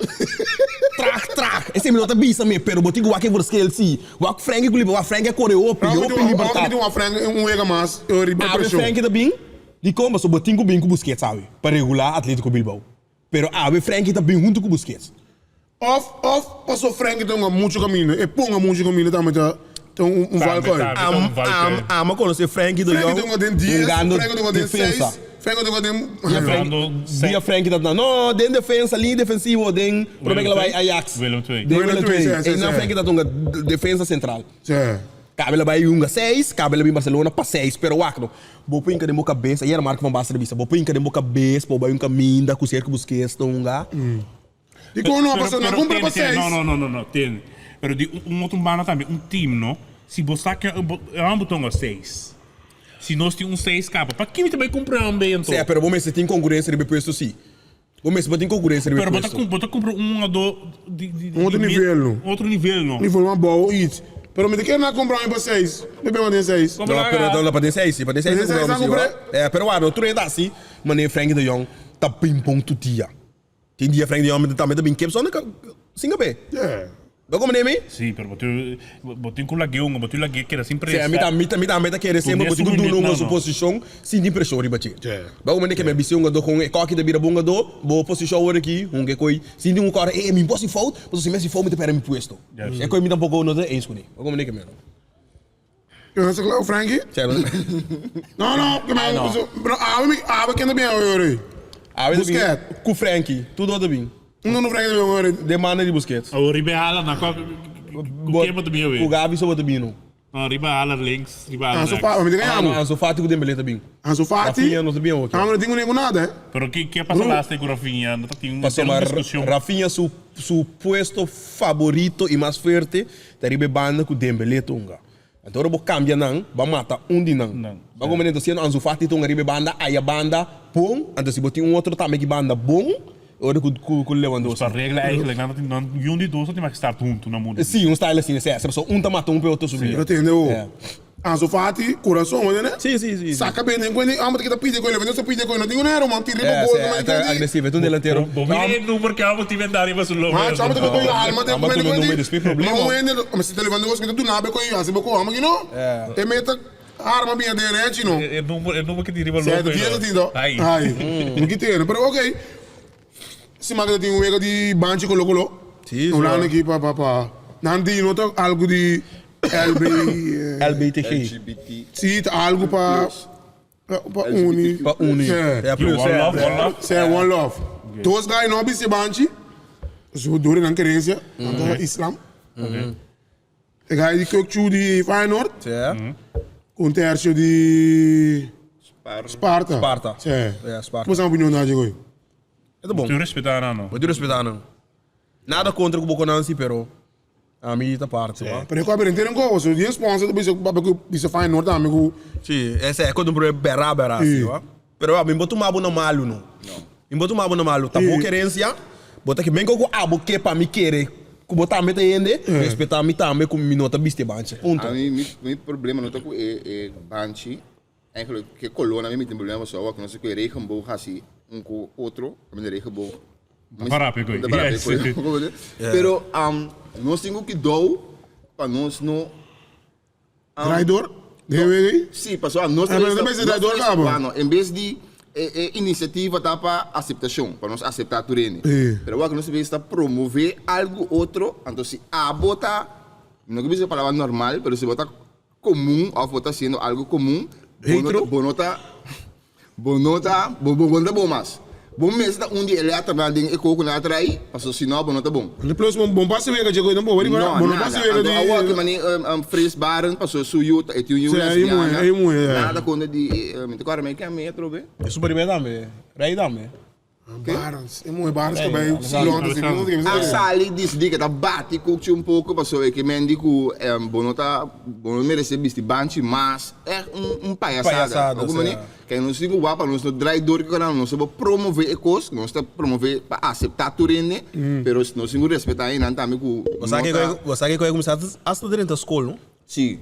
Esse menino tá bisa me, pero botigo wa que Busquets sim. Wa Frenkie com liber, wa Frenkie é coreógrafo, libertar. Tem uma Frenkie, wega mais, eu riba pressão. Frenkie tá bem? De como, mas o botigo bem com Busquets, sabe? Para regular Atlético Bilbao. Pero Frenkie tá bem junto com Busquets. Passou Frenkie tem muito caminho, e ponga muito caminho também tá valcor. Mas quando você Frenkie do Frenkie tem den 10, Frenkie tem defesa. Frenkie tem Dia Frenkie tá não, den defesa, linha defensiva, den problema que ela vai Ajax. Willem 2. E não Frenkie tá uma defesa central. Cabela vai 6, cabela vai Barcelona para 6, pero wacno. Bo pinca de boa cabeça, aí era marca van basta de vista. Bo pinca de boa cabeça, bo vai um caminho da cozinha que Busquets tonga. E quando não passa, não compra para 6. Não, tem. Pero de outro bana também, time, não? Se você quer um botão 6. Se nós temos 6 capa, para quem também comprar bem então? Pero bom, mas tem concorrência de preço sim. Bom, mas tem concorrência de preço. Pero bota comprar outro nível, Outro nível, não? Nível uma boa, it. Pero me quer não comprar para 6. Depende de 6. Não, pero para 6, para 6 não compra. Pero outro é assim, mas Frenkie de Jong tá ping pong todo dia. Tem dia Frenkie de Jong também tá bem que só na Singapura. Ba como nem me? Sim, pero botin com lagueão, botin lagueão que era sempre. Sim, me tá querer sempre botin com uma suposição sem de pressão riba ti. Ba como nem que me bisou um do com coque de bira bunga do, boa posição hora aqui, que coi, sem um cara, me posso fault, mas se me se fault me para me puesto. É coi me dá um pouco no de isso com ele. Ba como nem que me. Eu não sei lá o Frenkie? Não, que me, bro, que não bem eu. Busquets com Frenkie, tudo bem. Não vraag je me hoor. De mannen die Busquets. O Ribe Haller, na ko kema to biyo O we. Gavi so wat bino. No, Ribe Haller links, Ribe Ah, Haller so rechts. far, mas Ah, ganhamos. no, Ansu Fati com Dembele também. Ansu Fati. Rafinha não sabia o que. Ah, mas não tenho nem nada, eh? Pero que pasa last com Rafinha? Não tem Passou uma mas discussão. Rafinha su puesto favorito e mais forte, teribe banda com Dembele tunga. Então eu vou cambiar não, vai matar de não. Vai como então sendo Ansu Fati tunga ribe banda, aí a banda bom, então se botar outro também que banda bom, ora com Lewandowski. Dus a regra eigenlijk, dan jullie die doos, dat die mag estar junto na mundo. Sim, style assim, certo. Só tá matando para outro subir. Entendeu? É. Ansu Fati, coração, né? Sim. Saca bem, nem quando a mãe que pide com ele, não pide com ele, não tem nada, mano, tira É, o gol, é agressivo, é um delanteiro. Bom, mire het nummer que we moeten daar even zo lopen. Mas chama de com ele, alma Ah, mas tu não me despe problema. Não é, mas se telefone você do nada com ele, assim, com alma que não. É meta arma bem aderente, não. Het nummer que die riba Certo, lopen. dia do Aí. Ai, não que tem, mas ok. Se magda tem um ego de banchi colo. Sim, Não lá aqui para não tem algo de LBTG. LGBT. Sim, algo para uni. Para unir. É. É plus. One love. Say one love. Those guys não bisi banchi. Zo door in querência, então Islam. E guy die coach de Feyenoord, Certo. com terço de Sparta. Sparta. É. É, Sparta. Como é a opinião da Diego? É bom. Tu respeitar não. Muito respeitar não. Nada contra o Boconansi, pero a mim tá parte, va. Pero eu acabei de ter um gol, se o sponsor do bicho Feyenoord, amigo. Sim, esse é quando o problema berra, assim, va. Pero a mim boto uma boa malo, não. Mim boto uma boa malo. Tá boa querência, bota que bem que eu abo que para me querer. Que botar a meta ainda, respeitar a mim também como minuto biste banche. Ponto. A mim, meu problema não está com Banchi. Eigenlijk, que coluna, a mim tem problema só, que não sei o que, regenboog, assim, com outro, a mim regenboog. Parapé, coi. Yes. Pero, nós temos que dar para nós não... Traidor? Deve Sim, pessoal, nós mas também se traidor, cabo. em vez de iniciativa tá para aceitação, para nós aceitar tudo. Pero agora nós devemos promover algo outro, então se a bota, não que seja palavra normal, pero se bota comum, ou bota sendo algo comum, bonota, bom mais. Bom mês da onde ele atrás de eco na atrai, passou se não bonota bom. Depois bom passe vega chegou não bom, Não, não passe vega de. Agora que mani fresh baren passou suyo, e tu lesbiana. Nada quando de, me tocar me que a me trobe. Isso por mim também. Rei também. Barons, é muito Barons também. Londres, A sali diz que tá bate coach pouco passou que mendi com bonota, bono merece bisti banchi, mas é palhaçada. Alguma maneira que não sigo o para nós no traidor que canal nós vamos promover ecos, nós está promover para aceitar turene, pero nós sigo respeitar aí não também com. Você que começar a estudar dentro da escola, não? Sim.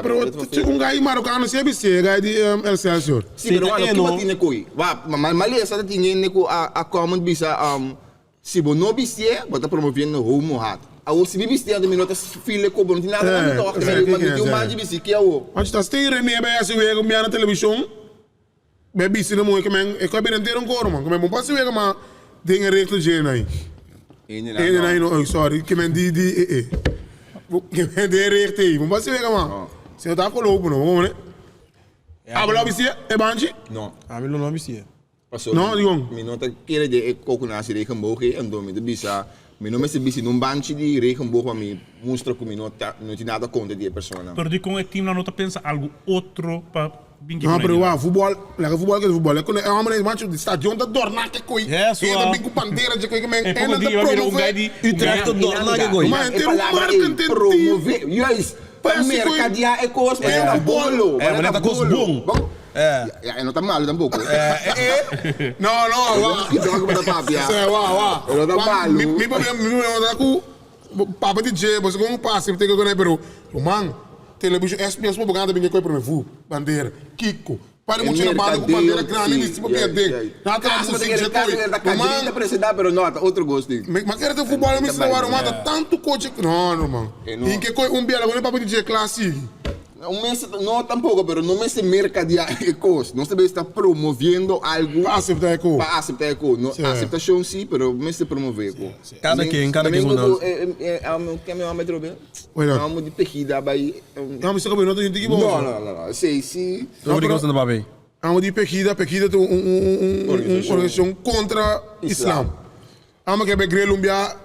Pero um gai marocano se é gai de El Celsior. Sim, pero ano que batine coi. Mas malesa tinha neko a common bisa se bo no bistie, bota promovendo homo hat. A o se bistie de minutos file ko bon tinha nada no toque, mas tinha um manji bisi que é o. Mas tá steire me be assim vega minha na televisão. Be bisi no mo que men e ko be inteiro um coro, mano. Como bom passe vega mas tem reto de aí. Ele não, sorry, que men di que men de reto aí. Bom passe vega mas. Se tá coloco não, né? Abla bisi e banji? Não. A mim não me sia. Não, digo. Minuto queira de coconut se regenboog en do me de bisa. Mi nome se bisi num banchi di regenboog a mi mostra que minuta não tinha nada conta de persona. Pero de com o time não pensa algo outro para bingo. Não, pero futebol, lekker voetbal que futebol. É quando é uma maneira de stadion da Dorna que coi. É, só. E da bingo bandeira de coi que men. É como dia vai vir um guy de Utrecht tot Dorna que coi. Mas inteiro marca promover. Yes. Para mercadear é coisa, é bolo. É, mas tá com bom. É, não tá mal tampouco. Não, Então como tá papi. Não tá mal. Mi problema tá com papa de je, você com passe, tem que ganhar pero. Man, televisão SPS por bugando bingo coi para me bandeira. Kiko. Para muito na base com bandeira grande, isso tipo perder. Na outra música de coi. Man, precisar pero nota outro gosto. Mas quer ter futebol, me se war mata tanto coach. Não, mano. E que coi biela com papa de je clássico. Não tampouco, pero não me se mercadear ecos. Nós também está promovendo algo para aceitar eco. Para aceitar eco. Aceitação sim, pero me se promover eco. Cada quem não. Que me amo trobe? Amo de pejida vai. Não, mas como não tem que bom. Não. Sei. Não brincamos no babei. Amo de pejida tem organização contra Islam. Amo que é Grelumbia,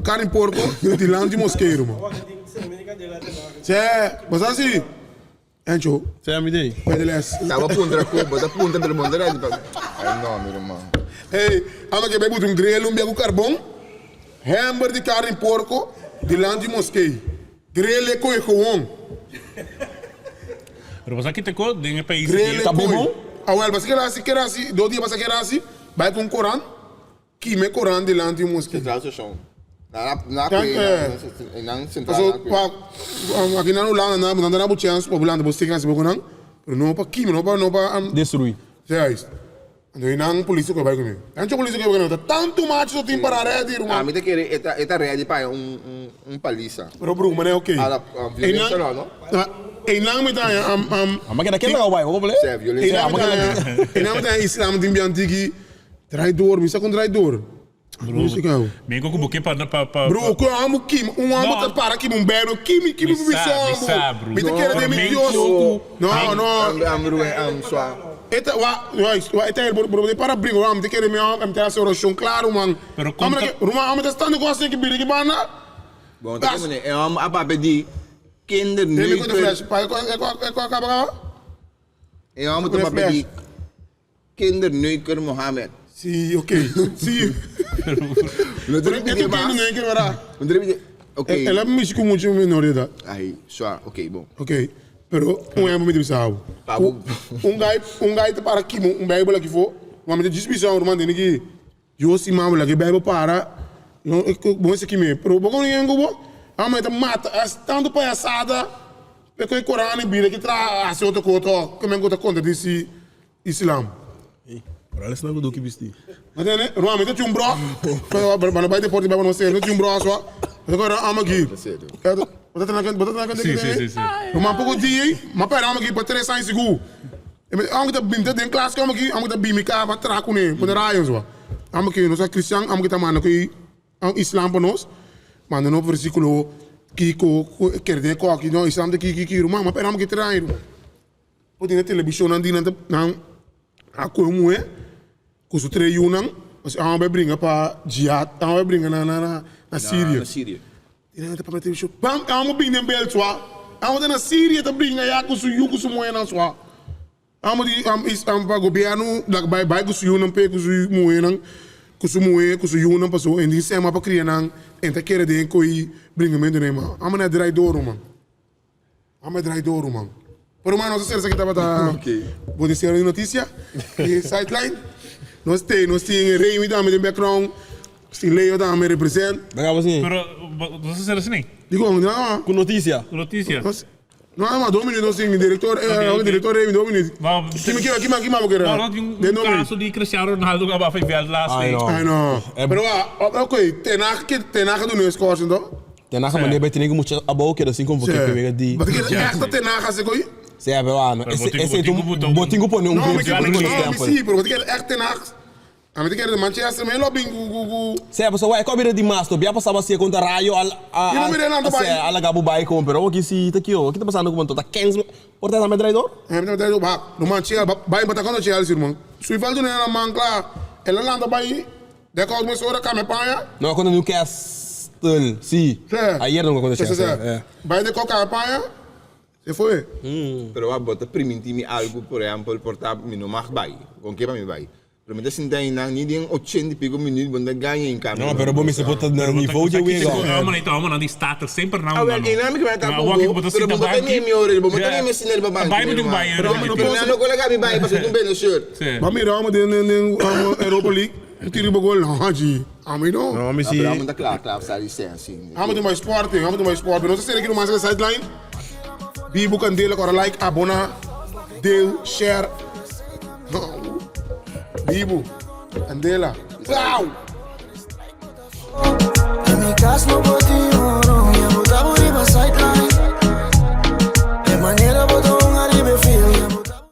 carne porco, de lã de mosqueiro, mano. Cê, assim? Encho, Você é me dei? pede les. Tava punta Cuba, da punta del mundo. Ai, não, meu irmão. Hey, amo que bebe um Grelumbia com carvão, hambúrguer de carne porco, de lã de mosqueiro. Grele com ecoon. Pero você aqui tem co, tem país Grele Tá bem com. bom? Ah, well, mas que era assim, 2 dias para que era assim, vai com Coran, que me Coran de lã de mosqueiro. Central Station. Na central. So, aqui não lá, não dá na chance, para bulando, você tem que não, pero não para aqui, não para Destruir. é isso. Então, não polícia que vai comigo. Não é polícia que vai comigo. Tanto macho só tem para rede, irmão. A mim tem que esta rede para paliça. Pero bro, mas é ok. A violência não? E não me dá, Mas que daquele não vai, vou falar. É, violência. e não me dá Islam de ambiente traidor, me com traidor. Bro, bem com o buquê para bro, que eu amo Kim, amo para Kim, bebe, Kim, me chama. Me te quer de me Deus. Não, Só. Eta bro, de para briga, am te quer me am te essa oração claro, man. Pero am te estando com assim que briga que bana. Bom, tá como é a papai de kinder Ele me conta neuker. flash, pai, acaba. É a papai de kinder neuker Mohammed. Sim, ok. Sim. Não Pero é tudo não é que era. Não deve. Ok. Ela me com muito menor de idade. Aí, só, ok, bom. Ok. Pero é muito difícil. Gai para aqui, bebe lá que for. Mas me diz bisão, irmão, tem que eu se mamo lá que bebe para. Bom esse aqui me. Pero bom ninguém go. A mãe tá mata, tanto palhaçada. Porque o Corão e Bíblia que traz outro coto, que me conta contra desse Islam. Olha esse negócio do que vestir. Mas né, irmão, me tem bro. Mas vai depois de bebe não sei, tem bro só. Agora amo aqui. Bota na canto. Sim. Mas pouco dia, mas pera, amo aqui para 3 anos seguro. Amo que bim, tem classe que amo que bim me cá para traco né, para raios só. Amo que nós cristão, amo que tá mano que Islam para nós. Manda no versículo que quer dizer que no Islam que irmão, mas pera, amo que trai. Pode na televisão não a como é, com os 3 unang, mas amo vai brincar para jihad, amo vai brincar na Síria. Na Síria. Ina ta pamete show. Bam, amo bing nem bel swa. Amo na Síria ta bringa ya ku su yuku su moena swa. Amo di am pa governo dak bai ku su yunam pe ku su moena ku su yunam paso en di sema pa krianang en ta kere de koi bringa mendo nema. Amo na drai doro man. Amo drai doro man. Pero mano, no sé si estaba ta. Okay. Vou dizer a notícia. Sideline. Nós tem rei me dá me background. Sim, Leo dá me represent. Vamos assim. Pero você será assim? Digo, não. Com notícia. Notícia. Não, mas 2 minutos sim, diretor, o diretor é 2 minutos. Aqui vamos querer. Não, tem caso de Cristiano Ronaldo que vai fazer last Ai, night. não. Ai não. Pero ok, tem nada do nosso curso então. Tem nada maneira para ter ninguém muito a boa que assim como porque pega de. Mas que tem nada se coi? Sim, é bom. Esse é um botinho por nenhum Não, mas tempo. sim, pero que tem nada. A mim quer Manchester, mas lobby Sim, a pessoa vai cobrir de masto, bia passava assim contra raio al gabu bai com pero aqui se tá aqui ó, aqui tá passando como tá 15 porta na traidor? É, me dá ba, no Manchester, vai botar quando Chelsea, irmão. Se o Valdo não é na mancla, ela landa vai. De qual começou a campanha? Não, quando Newcastle, sim. Ayer não aconteceu. Vai de qual campanha? Se foi. Pero a bota permitir-me algo, por exemplo, portar me não mais vai. Com que para me vai? Pero me assim daí não ninguém 80 pico minutos quando ganha em campo. Não, pero bom me se bota no nível de Wigan. Vamos não, die staat er sempre na. Ah, wel, inami que vai estar bom. Pero bom botar nem me ore, bom botar nem me sinal para banco. Vai me doen bij. Pero não colega me vai, mas não bem shirt. Mas mira, vamos de Europa League. Eu tiro o gol não, G. A mim não. Não, me se. Vamos dar claro, sai licença. Vamos de mais esporte, Não sei se ele aqui no mais sideline. Bibo Candela, agora like, abona, dele, share. Bibo. Candela. Wow! En mi casa no botín